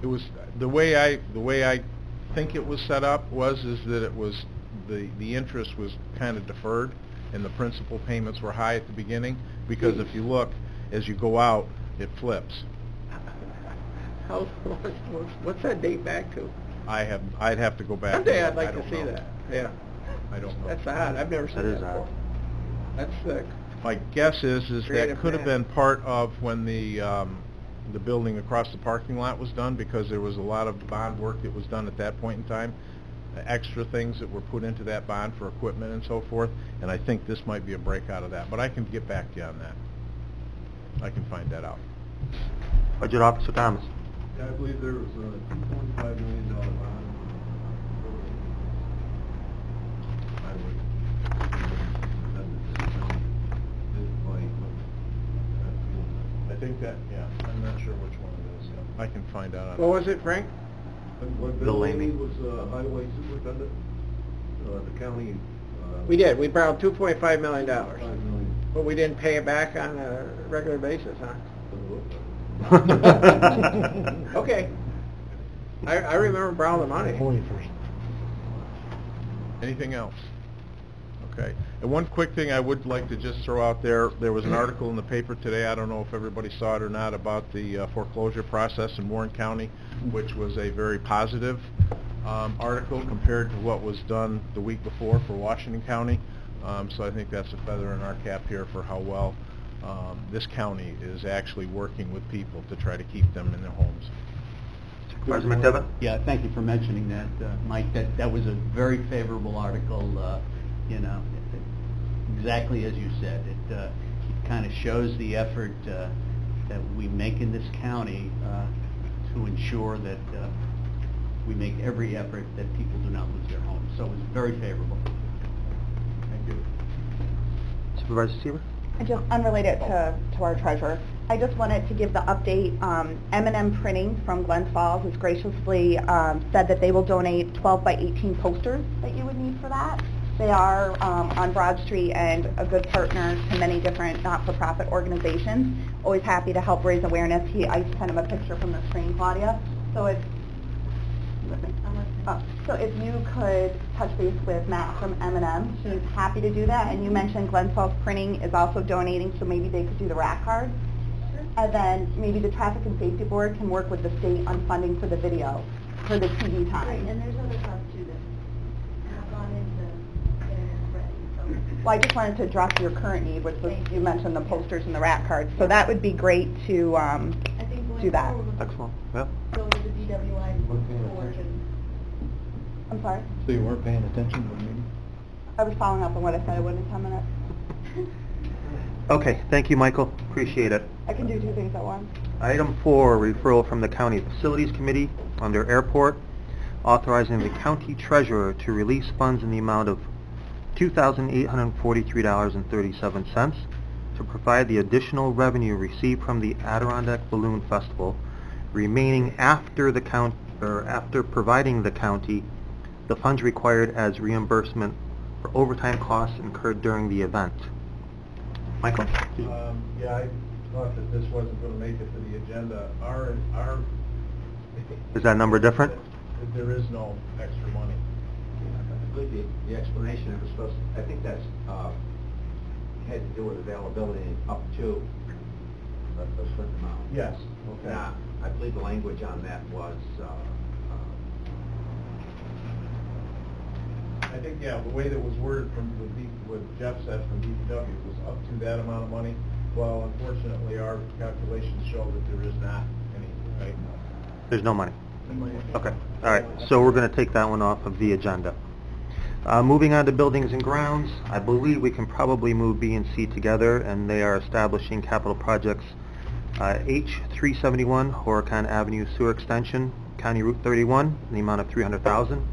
It was the way I think it was set up is that it was the interest was kind of deferred and the principal payments were high at the beginning, because if you look as you go out, it flips. What's that date back to? I'd have to go back. Someday I'd like I to don't see know. that. Yeah. I don't know. That's odd. I've never seen that. That is before. odd. That's sick. My guess is that Creative could have man. been part of when the building across the parking lot was done, because there was a lot of bond work that was done at that point in time, extra things that were put into that bond for equipment and so forth, and I think this might be a breakout of that, but I can get back to you on that. I can find that out. Budget Officer Thomas. Yeah, I believe there was a $2.5 million bond. I think that, yeah, I'm not sure which one it is. I can find out. What was it, Frank? Bill Lamy was highway superintendent, the county. We did. We borrowed $2.5 million. $5 million. But we didn't pay it back on a regular basis, huh? Okay. I remember borrowing the money. Only first. Anything else? Okay. And one quick thing I would like to just throw out there was an article in the paper today, I don't know if everybody saw it or not, about the foreclosure process in Warren County, which was a very positive article compared to what was done the week before for Washington County. So I think that's a feather in our cap here for how well this county is actually working with people to try to keep them in their homes. Supervisor McDevitt? Yeah, thank you for mentioning that, Mike. That was a very favorable article, exactly as you said. It kind of shows the effort that we make in this county to ensure that we make every effort that people do not lose their homes. So it was very favorable. Thank you. Supervisor Seaver? And just unrelated to our treasurer, I just wanted to give the update. M&M Printing from Glens Falls has graciously said that they will donate 12 by 18 posters that you would need for that. They are on Broad Street and a good partner to many different not-for-profit organizations. Always happy to help raise awareness. I sent him a picture from the screen, Claudia. So if you could touch base with Matt from M&M, he's happy to do that. And you mentioned Glens Falls Printing is also donating, so maybe they could do the rack cards. And then maybe the Traffic and Safety Board can work with the state on funding for the video, for the TV time. Right, and there's other costs too that have gone into getting it ready, so. Well, I just wanted to address your current need, which was, you mentioned the posters and the rack cards. So that would be great to I think do that. Excellent. Yep. Go to the DWI board and. I'm sorry? So you weren't paying attention to the meeting? I was following up on what I said I would in 10 minutes. Okay, thank you, Michael. Appreciate it. I can do two things at once. Item 4, referral from the County Facilities Committee under Airport, authorizing the county treasurer to release funds in the amount of $2,843.37 to provide the additional revenue received from the Adirondack Balloon Festival, remaining after providing the county the funds required as reimbursement for overtime costs incurred during the event. Michael? Yeah, I thought that this wasn't going to make it to the agenda. Is that number different? there is no extra money. I believe the explanation was supposed to, I think that's, had to do with availability up to a certain amount. Yes, okay. Now, I believe the language on that was, I think, yeah, the way that was worded from what Jeff said from DPW was up to that amount of money. Well, unfortunately, our calculations show that there is not any, right? There's no money. Okay, all right, so we're going to take that one off of the agenda. Moving on to buildings and grounds, I believe we can probably move B and C together, and they are establishing capital projects H371 Horicon Avenue Sewer Extension, County Route 31, in the amount of $300,000,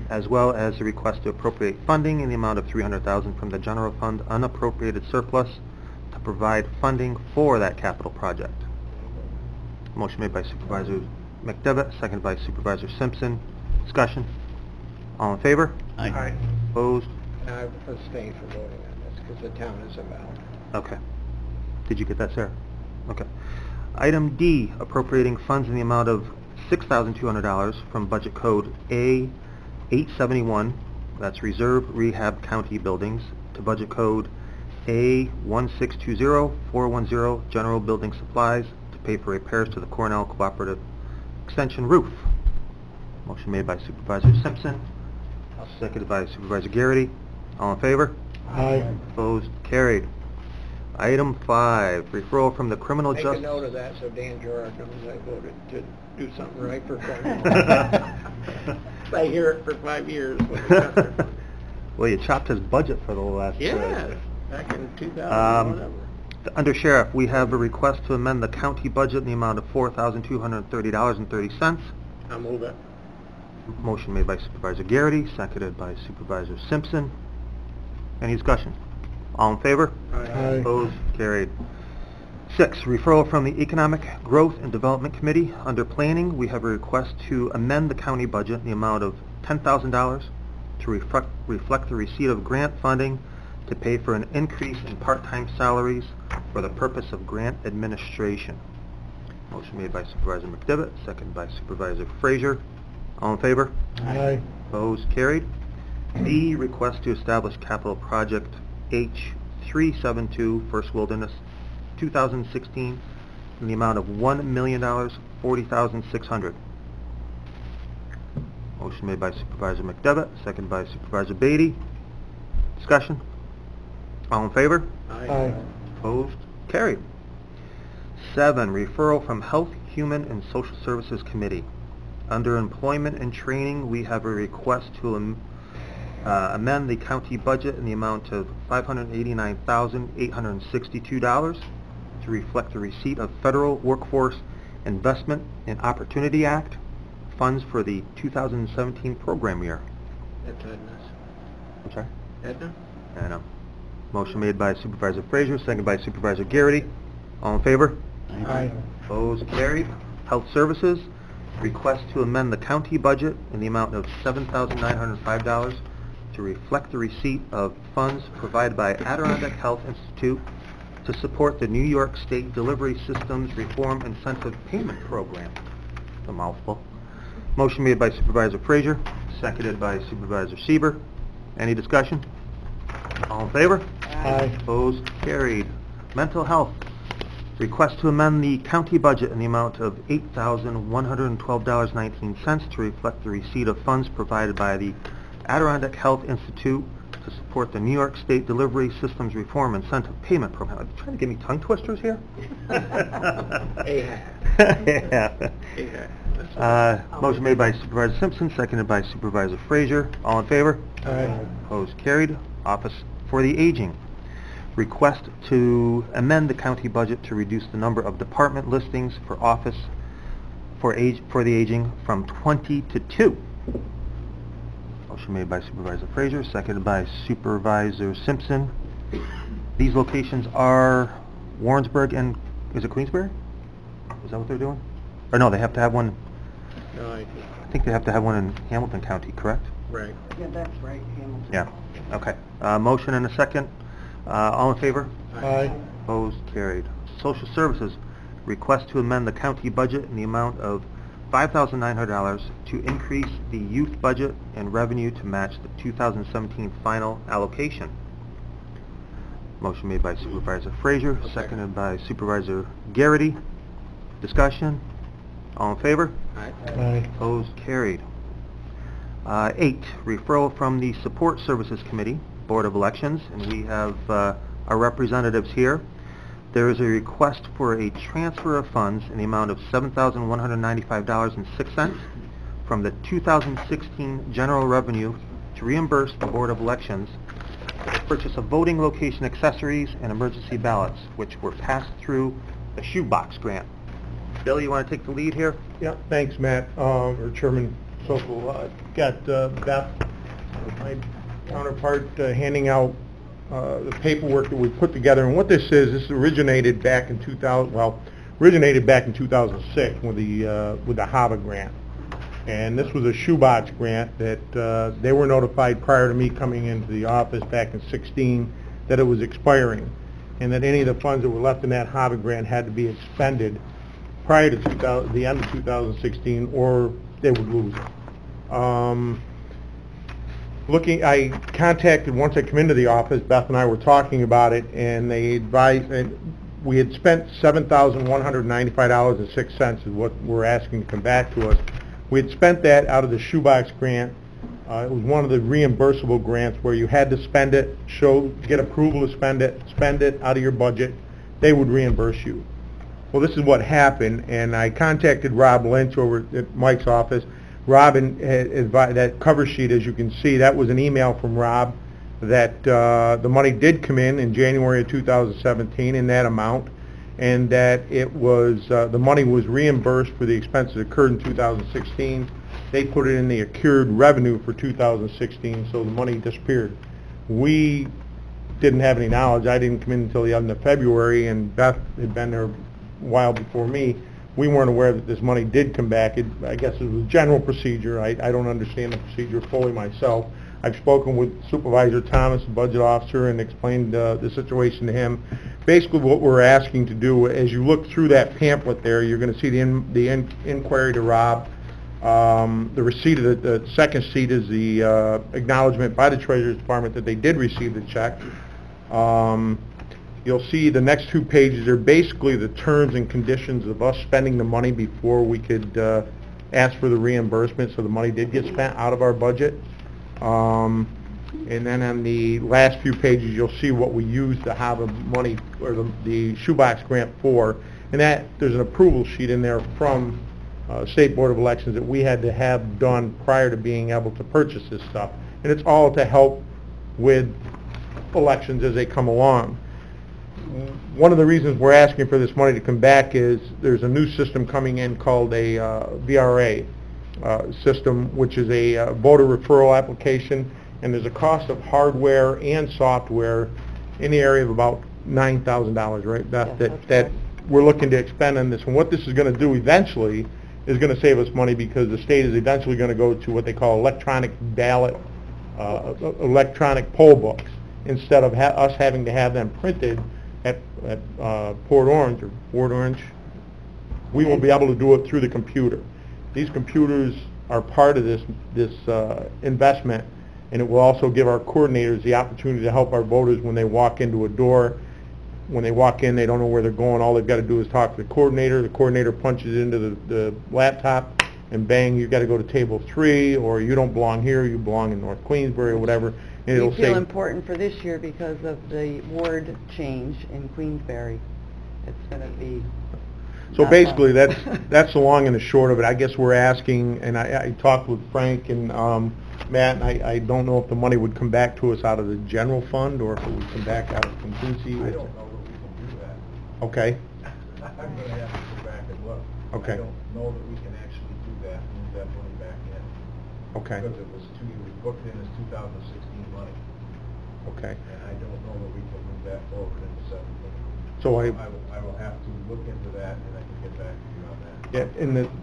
as well as a request to appropriate funding in the amount of $300,000 from the general fund unappropriated surplus to provide funding for that capital project. Motion made by Supervisor McDevitt, seconded by Supervisor Simpson. Discussion? All in favor? Aye. Opposed? And I abstain from voting on this because the town is involved. Okay. Did you get that, Sarah? Okay. Item D, appropriating funds in the amount of $6,200 from budget code A871, that's Reserve Rehab County Buildings, to budget code A1620410, General Building Supplies, to pay for repairs to the Cornell Cooperative Extension roof. Motion made by Supervisor Simpson, seconded by Supervisor Garrity. All in favor? Aye. Opposed? Carried. Item 5, referral from the Criminal Make Justice... a note of that so Dan Gerard knows I voted to do something right for Cornell. I hear it for 5 years. Well, you chopped his budget for the last... Yeah, back in 2000, whatever. Under Sheriff, we have a request to amend the county budget in the amount of $4,230.30. I'll move it. Motion made by Supervisor Garrity, seconded by Supervisor Simpson. Any discussion? All in favor? Aye. Opposed? Carried. 6, referral from the Economic Growth and Development Committee. Under Planning, we have a request to amend the county budget in the amount of $10,000 to reflect the receipt of grant funding to pay for an increase in part-time salaries for the purpose of grant administration. Motion made by Supervisor McDevitt, seconded by Supervisor Frazier. All in favor? Aye. Opposed? Carried. B, request to establish capital project H372 First Wilderness 2016 in the amount of $1,040,600. Motion made by Supervisor McDevitt, seconded by Supervisor Beatty. Discussion? All in favor? Aye. Opposed? Carried. 7, referral from Health, Human, and Social Services Committee. Under Employment and Training, we have a request to amend the county budget in the amount of $589,862 to reflect the receipt of Federal Workforce Investment and Opportunity Act funds for the 2017 program year. That's Edna's. I'm sorry? Edna? I know. Motion made by Supervisor Frazier, seconded by Supervisor Garrity. All in favor? Aye. Opposed? Carried. Health Services, request to amend the county budget in the amount of $7,905 to reflect the receipt of funds provided by Adirondack Health Institute to support the New York State Delivery Systems Reform Incentive Payment Program. It's a mouthful. Motion made by Supervisor Frazier, seconded by Supervisor Sieber. Any discussion? All in favor? Aye. Opposed? Carried. Mental Health, request to amend the county budget in the amount of $8,112.19 to reflect the receipt of funds provided by the Adirondack Health Institute to support the New York State Delivery Systems Reform Incentive Payment Program. Are you trying to give me tongue twisters here? Motion made by Supervisor Simpson, seconded by Supervisor Frazier. All in favor? Aye. Opposed? Carried. Office for the Aging, request to amend the county budget to reduce the number of department listings for office for the aging from 20 to 2. Motion made by Supervisor Frazier, seconded by Supervisor Simpson. These locations are Warrensburg and, is it Queensbury? Is that what they're doing? Or no, they have to have one, No, I think they have to have one in Hamilton County, correct? right. Yeah, that's right, Hamilton. Yeah, okay. Motion and a second. All in favor? Aye. Opposed? Carried. Social Services, request to amend the county budget in the amount of $5,900 to increase the youth budget and revenue to match the 2017 final allocation. Motion made by Supervisor Frazier, seconded by Supervisor Garrity. Discussion? All in favor? Aye. Opposed? Carried. 8, referral from the Support Services Committee, Board of Elections, and we have our representatives here. There is a request for a transfer of funds in the amount of $7,195.06 from the 2016 general revenue to reimburse the Board of Elections for the purchase of voting location accessories and emergency ballots, which were passed through the shoebox grant. Bill, you want to take the lead here? Yeah, thanks, Matt, or Chairman Sokol. Got Beth, my counterpart, handing out the paperwork that we put together. And what this originated back in 2006 with the HAVA grant. And this was a shoebox grant that they were notified prior to me coming into the office back in 16 that it was expiring, and that any of the funds that were left in that HAVA grant had to be expended prior to the end of 2016, or they would lose it. I contacted, once I come into the office, Beth and I were talking about it, and they advised, and we had spent $7,195.06 is what we're asking to come back to us. We had spent that out of the shoebox grant. It was one of the reimbursable grants where you had to spend it, get approval to spend it out of your budget. They would reimburse you. Well, this is what happened, and I contacted Rob Lynch over at Mike's office. Rob advised that cover sheet, as you can see, that was an email from Rob that the money did come in January of 2017 in that amount, and that it was the money was reimbursed for the expenses occurred in 2016. They put it in the accrued revenue for 2016, so the money disappeared. We didn't have any knowledge. I didn't come in until the end of February, and Beth had been there a while before me. We weren't aware that this money did come back. I guess it was general procedure. I don't understand the procedure fully myself. I've spoken with Supervisor Thomas, the budget officer, and explained the situation to him. Basically, what we're asking to do, as you look through that pamphlet there, you're going to see the inquiry to Rob. The receipt of the second sheet is the acknowledgement by the Treasurer's Department that they did receive the check. You'll see the next 2 pages are basically the terms and conditions of us spending the money before we could ask for the reimbursement, so the money did get spent out of our budget. And then on the last few pages, you'll see what we used to have the money, or the shoebox grant for. And that there's an approval sheet in there from State Board of Elections that we had to have done prior to being able to purchase this stuff. And it's all to help with elections as they come along. One of the reasons we're asking for this money to come back is there's a new system coming in called a VRA system, which is a voter referral application, and there's a cost of hardware and software in the area of about $9,000, right, Beth? Yes, that we're looking to expend on this. And what this is going to do eventually is going to save us money, because the state is eventually going to go to what they call electronic ballot, electronic poll books, instead of us having to have them printed at Port Orange. We will be able to do it through the computer. These computers are part of this investment, and it will also give our coordinators the opportunity to help our voters when they walk into a door. When they walk in, they don't know where they're going. All they've got to do is talk to the coordinator. The coordinator punches it into the laptop, and bang, you've got to go to table 3, or you don't belong here, you belong in North Queensbury, or whatever. And it'll We feel say, important for this year because of the ward change in Queensbury. It's going to be... so basically, that's the long and the short of it. I guess we're asking, and I talked with Frank and Matt, and I don't know if the money would come back to us out of the general fund or if it would come back out of contingency. I don't know that we can do that. Okay. I'm going to have to go back and look. Okay. I don't know that we can actually do that, move that money back in. Okay. Because it was booked in as 2016 money. Okay. And I don't know that we can move that forward into 17. So I will have to look into that, and I can get back to you on that. Yeah,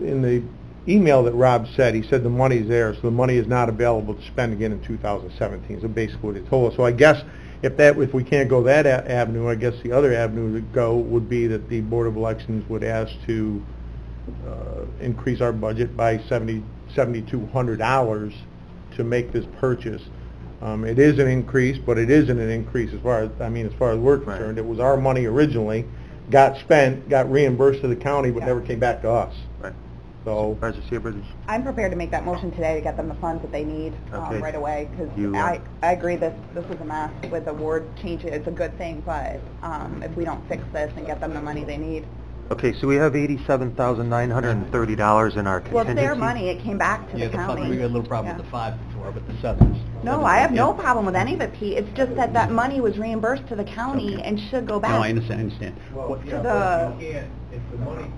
in the email that Rob said, he said the money's there, so the money is not available to spend again in 2017. So basically what he told us. So I guess if we can't go that avenue, I guess the other avenue to go would be that the Board of Elections would ask to increase our budget by $7,200 to make this purchase. It is an increase, but it isn't an increase as far as we're concerned. It was our money originally, got spent, got reimbursed to the county, but never came back to us. Right. So, Supervisor Seabridge? I'm prepared to make that motion today to get them the funds that they need Okay. right away, because You, I agree this is a mess with the ward change. It's a good thing, but if we don't fix this and get them the money they need. Okay, so we have $87,930 in our contingency. Well, it's their money. It came back to Yeah, the county. we got a little problem Yeah. with the 5 before, but the 7's. No, I have no problem with any of it, Pete. It's just that that money was reimbursed to the county and should go back. No, I understand. Well, What- yeah, to but you can't, if the money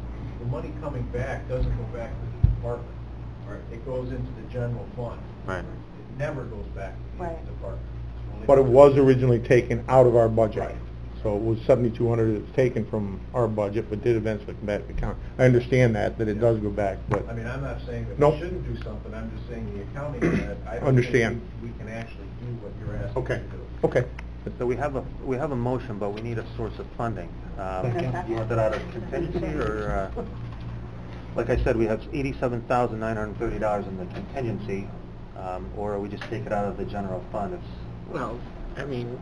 coming back doesn't go back to the department. Right. It goes into the general fund. Right. It never goes back to the Right. department. but it was originally taken out of our budget. Right. So it was $7,200 that's taken from our budget, but did eventually come back to the county. I understand that it does go back, but I mean, I'm not saying that Nope. we shouldn't do something, I'm just saying the accounting that I don't Understand. think we can actually do what you're asking okay, to do. okay. So we have a motion, but we need a source of funding. Okay. You want that out of contingency, or, like I said, we have $87,930 in the contingency, or we just take it out of the general fund. Well, I mean,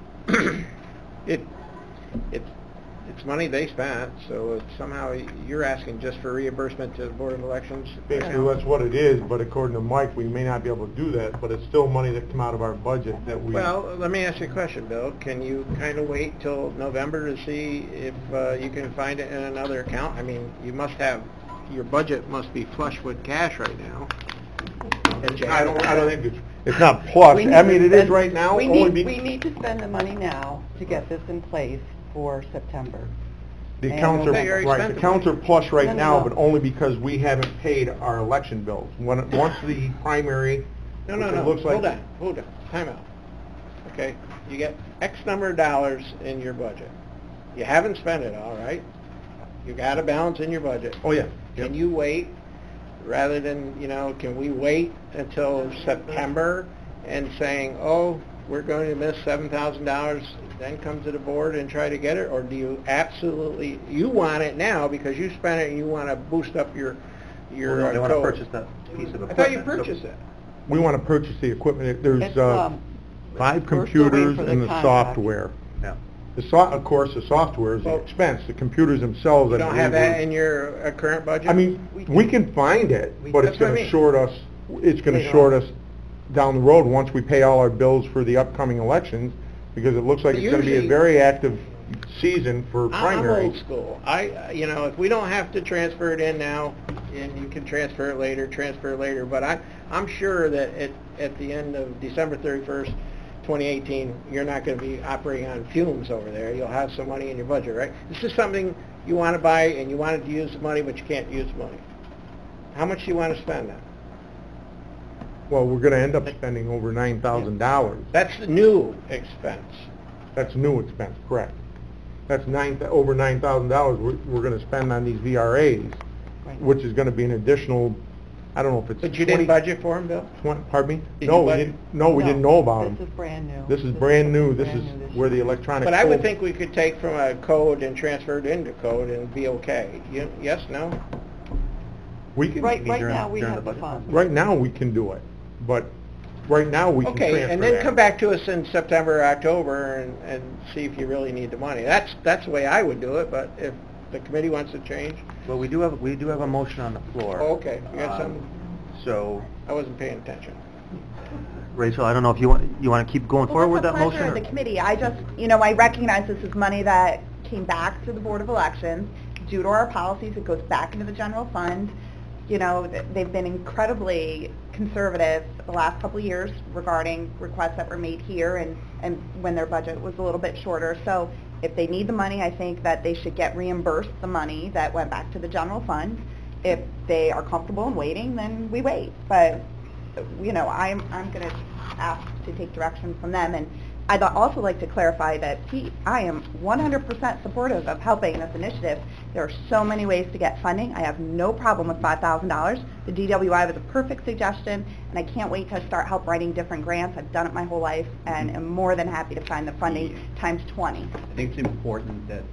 it's money they spent, so it's somehow you're asking just for reimbursement to the Board of Elections? Basically, that's what it is, but according to Mike, we may not be able to do that, but it's still money that come out of our budget that we... Well, let me ask you a question, Bill. Can you kind of wait till November to see if you can find it in another account? I mean, you must have, your budget must be flush with cash right now. I don't think it's not plush. I mean, it is right now, We only need, we need to spend the money now to get this in place for September. The And accounts are, we'll- right, the accounts are plush right No, no, now, no. but only because we haven't paid our election bills. Once the primary, No, which it looks like... hold on, time out. Okay, you get X number of dollars in your budget. You haven't spent it all, right? You got a balance in your budget. Oh, yeah. Can you wait, rather than, can we wait until September and saying, oh, we're going to miss $7,000, then come to the board and try to get it? Or do you absolutely, you want it now because you spent it and you want to boost up your Well, no, they want to code? purchase that piece of I equipment. thought you purchased it. We want to purchase the equipment. There's It's, 5 we're still waiting computers for the and the contract. software. Yeah. Of course, the software is the Well, expense. The computers themselves... You I don't believe, have that are- in your current budget? I mean, we can find it, but it's That's what I going to mean. short us, it's going to Later short on. us down the road once we pay all our bills for the upcoming elections, because it looks like But it's going to be a usually- very active season for I'm primary. old school. If we don't have to transfer it in now, and you can transfer it later, but I'm sure that at the end of December 31st, 2018, you're not going to be operating on fumes over there. You'll have some money in your budget, right? This is something you want to buy, and you wanted to use the money, but you can't use the money. How much do you want to spend now? Well, we're going to end up spending over $9,000. That's the new expense. That's new expense, correct. That's over $9,000 we're going to spend on these VRAs, Right. which is going to be an additional, I don't know if it's But you didn't budget for them, Bill? Pardon me? Did No, you we budget? didn't, no, we didn't know about them. This is brand new. This is brand new. This brand is new this where the year. electronic... But I would code- think we could take from a code and transfer it into code and be okay. Yes, no? We can... Right during- now, we during have the the budget funds. Right now, we can do it, but right now, we can transfer Okay, and then that. come back to us in September or October and see if you really need the money. That's the way I would do it, but if the committee wants to change, Well, we do have a motion on the floor. oh, okay, you got Um, something? So, I wasn't paying attention. Rachel, I don't know if you want to keep going forward with that Well, motion? that's the pleasure or- of the committee. I just, I recognize this is money that came back to the Board of Elections. Due to our policies, it goes back into the general fund. They've been incredibly conservative the last couple of years regarding requests that were made here and when their budget was a little bit shorter. So if they need the money, I think that they should get reimbursed the money that went back to the general fund. If they are comfortable in waiting, then we wait. But, I'm going to ask to take direction from them. And I'd also like to clarify that, Pete, I am 100% supportive of helping this initiative. There are so many ways to get funding. I have no problem with $5,000. The DWI was a perfect suggestion, and I can't wait to start help writing different grants. I've done it my whole life, and am more than happy to find the funding times 20. I think it's important that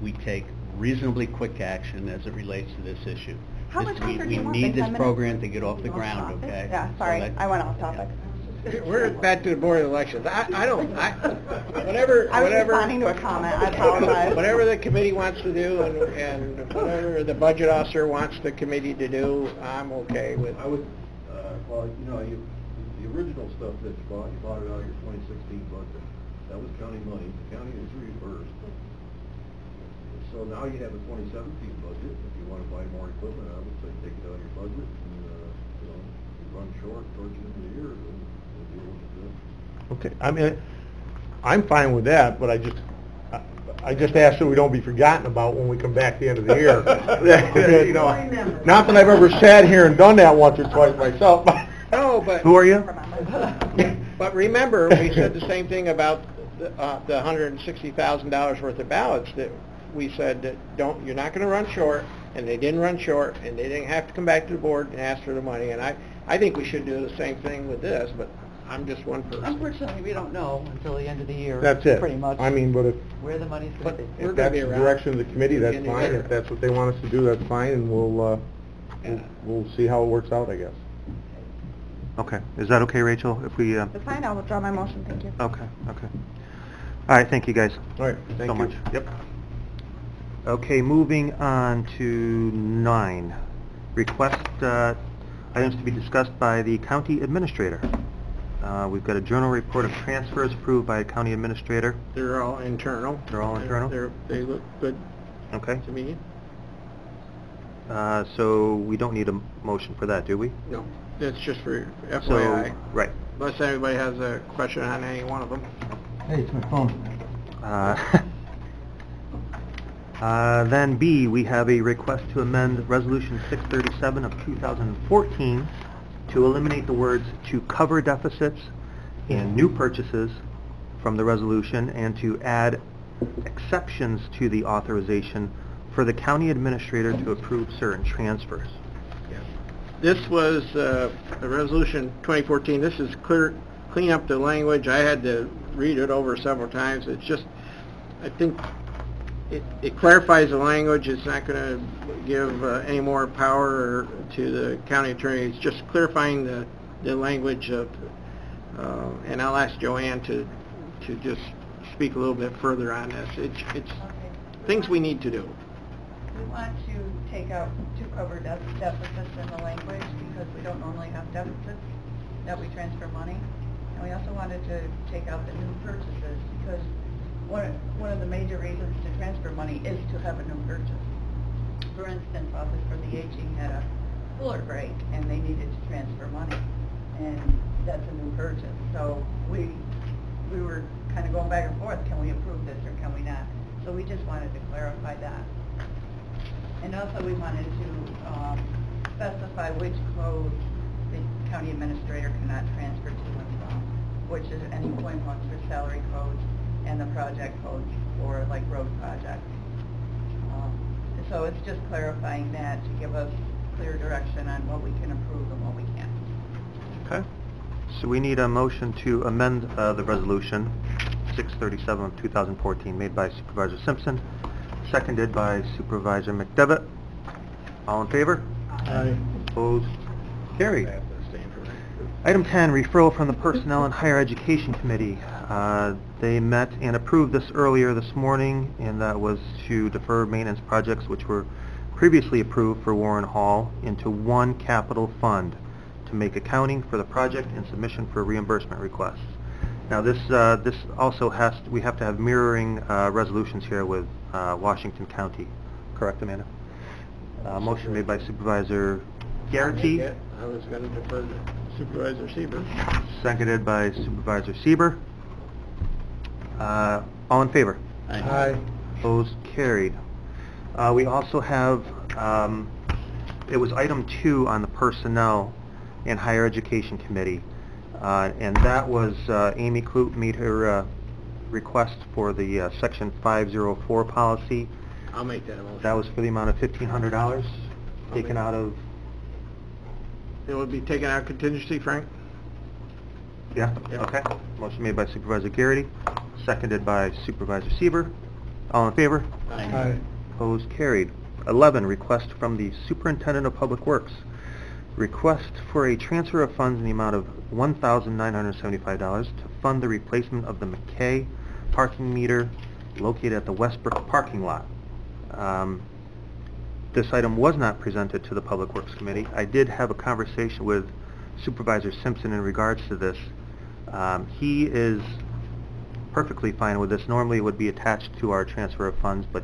we take reasonably quick action as it relates to this issue. How much quicker do you want? We need Like 10 this minutes? program to get off the ground, okay? Yeah, So sorry, that- I went off topic. We're back to the Board of Elections. Whatever, I was responding to a comment, I apologize. Whatever the committee wants to do and whatever the budget officer wants the committee to do, I'm okay with. I would, well, you know, the original stuff that you bought it out of your 2016 budget. That was county money. The county is reimbursed. So now you have a 2017 budget. If you want to buy more equipment, I would say take it out of your budget and, you know, if you run short towards the end of the year, then we'll deal with it. Okay, I mean, I'm fine with that, but I just ask that we don't be forgotten about when we come back at the end of the year. You know, not that I've ever sat here and done that once or twice myself. No, but... Who are you? But remember, we said the same thing about the $160,000 worth of ballots, that we said that you're not going to run short, and they didn't run short, and they didn't have to come back to the board and ask for the money. And I think we should do the same thing with this, but I'm just one person. Unfortunately, we don't know until the end of the year. That's it. Pretty much. I mean, but Where the money's going to be. We're if gonna that's be the around. direction of the committee, that's Beginning fine. later. If that's what they want us to do, that's fine, and we'll see how it works out, I guess. Okay. Is that okay, Rachel, if we... It's fine, I'll withdraw my motion, thank you. Okay, okay. All right, thank you, guys. All right, thank so you. much. Yep. Okay, moving on to 9. Request items to be discussed by the county administrator. We've got a journal report of transfers approved by a county administrator. They're all internal. They're all internal? They look good Okay. to me. So we don't need a motion for that, do we? No, that's just for So, FYI. right. Unless anybody has a question on any one of them. Hey, it's my phone. Then B, we have a request to amend Resolution 637 of 2014 to eliminate the words "to cover deficits" and "new purchases" from the resolution, and to add exceptions to the authorization for the county administrator to approve certain transfers. This was a resolution 2014. This is clean up the language. I had to read it over several times. It's just, I think it clarifies the language. It's not going to give any more power to the county attorney. It's just clarifying the language of, and I'll ask Joanne to just speak a little bit further on this. It's things we need to do. We want to take out to cover deficits in the language because we don't normally have deficits that we transfer money. And we also wanted to take out the new purchases because one of the major reasons to transfer money is to have a new purchase. For instance, Office for the Aging had a cooler break and they needed to transfer money. And that's a new purchase. So we were kind of going back and forth, can we approve this or can we not? So we just wanted to clarify that. And also we wanted to specify which codes the county administrator cannot transfer to and from, which is any point ones for salary codes and the project codes for like road projects. So it's just clarifying that to give us clear direction on what we can approve and what we can't. Okay. So we need a motion to amend the resolution 637 of 2014 made by Supervisor Simpson, seconded by Supervisor McDevitt. All in favor? Aye. Opposed? Carried. Item 10, referral from the Personnel and Higher Education Committee. They met and approved this earlier this morning, and that was to defer maintenance projects which were previously approved for Warren Hall into one capital fund to make accounting for the project and submission for reimbursement requests. Now this also we have to have mirroring resolutions here with Washington County. Correct, Amanda? Motion made by Supervisor Garrity. I was going to defer to Supervisor Sieber. Seconded by Supervisor Sieber. All in favor? Aye. Opposed? Carried. We also have, it was item 2 on the Personnel and Higher Education Committee, and that was Amy Kloot made her request for the Section 504 policy. I'll make that a motion. That was for the amount of $1,500 taken out of... It would be taken out of contingency, Frank? Yeah? Yeah. Okay. Motion made by Supervisor Garrity, seconded by Supervisor Sieber. All in favor? Aye. Opposed? Carried. 11, request from the Superintendent of Public Works. Request for a transfer of funds in the amount of $1,975 to fund the replacement of the McKay parking meter located at the Westbrook parking lot. This item was not presented to the Public Works Committee. I did have a conversation with Supervisor Simpson in regards to this. He is perfectly fine with this. Normally it would be attached to our transfer of funds, but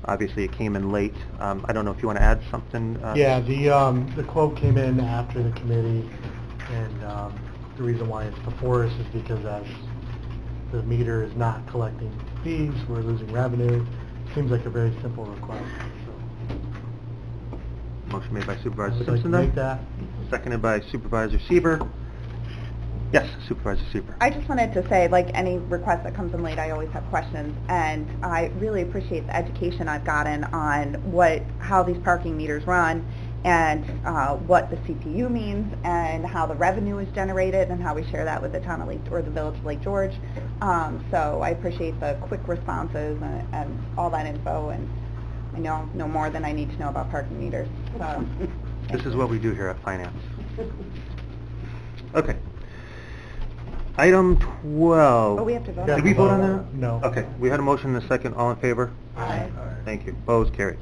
obviously it came in late. I don't know if you want to add something? Yeah, the quote came in after the committee, and the reason why it's before us is because as the meter is not collecting fees, we're losing revenue. Seems like a very simple request. Motion made by Supervisor Would Simpson, like to then. make that. Seconded by Supervisor Sieber. Yes, Supervisor Sieber. I just wanted to say, like any request that comes in late, I always have questions, and I really appreciate the education I've gotten on how these parking meters run, and what the CPU means, and how the revenue is generated, and how we share that with the town of Lake, or the village of Lake George. So I appreciate the quick responses and all that info, and I know more than I need to know about parking meters. So. This is what we do here at Finance. Okay. Item 12. Oh, we have to vote Did on we that? vote on that? No. Okay, we had a motion and a second. All in favor? Aye. Thank you. Opposed? Carried.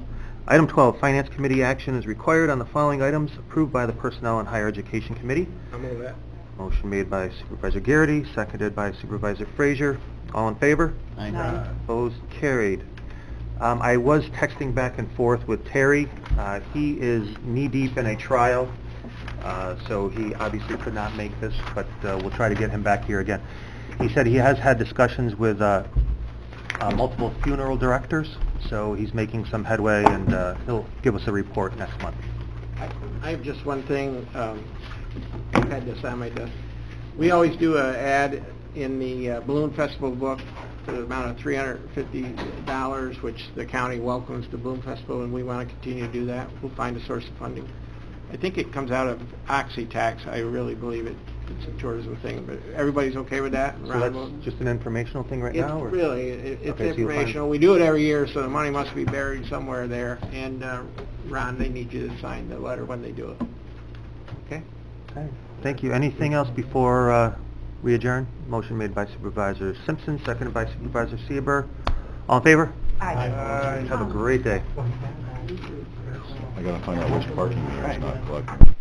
Item 12, Finance Committee action is required on the following items approved by the Personnel and Higher Education Committee. I'll move that. Motion made by Supervisor Garrity, seconded by Supervisor Frazier. All in favor? Aye. Opposed? Carried. I was texting back and forth with Terry. He is knee-deep in a trial, so he obviously could not make this, but we'll try to get him back here again. He said he has had discussions with multiple funeral directors, so he's making some headway, and he'll give us a report next month. I have just one thing. I've had this on my desk. We always do an ad in the Balloon Festival book to the amount of $350, which the county welcomes the Balloon Festival, and we want to continue to do that. We'll find a source of funding. I think it comes out of Oxy tax. I really believe it's a tourism thing, but everybody's okay with that? So that's just an informational thing right now? Or? It's Okay, so you'll find- informational. We do it every year, so the money must be buried somewhere there. And Ron, they need you to sign the letter when they do it. Okay. Thank you. Anything else before we adjourn? Motion made by Supervisor Simpson, seconded by Supervisor Sieber. All in favor? Aye. Have a great day. I gotta find out which parking meter is not collecting.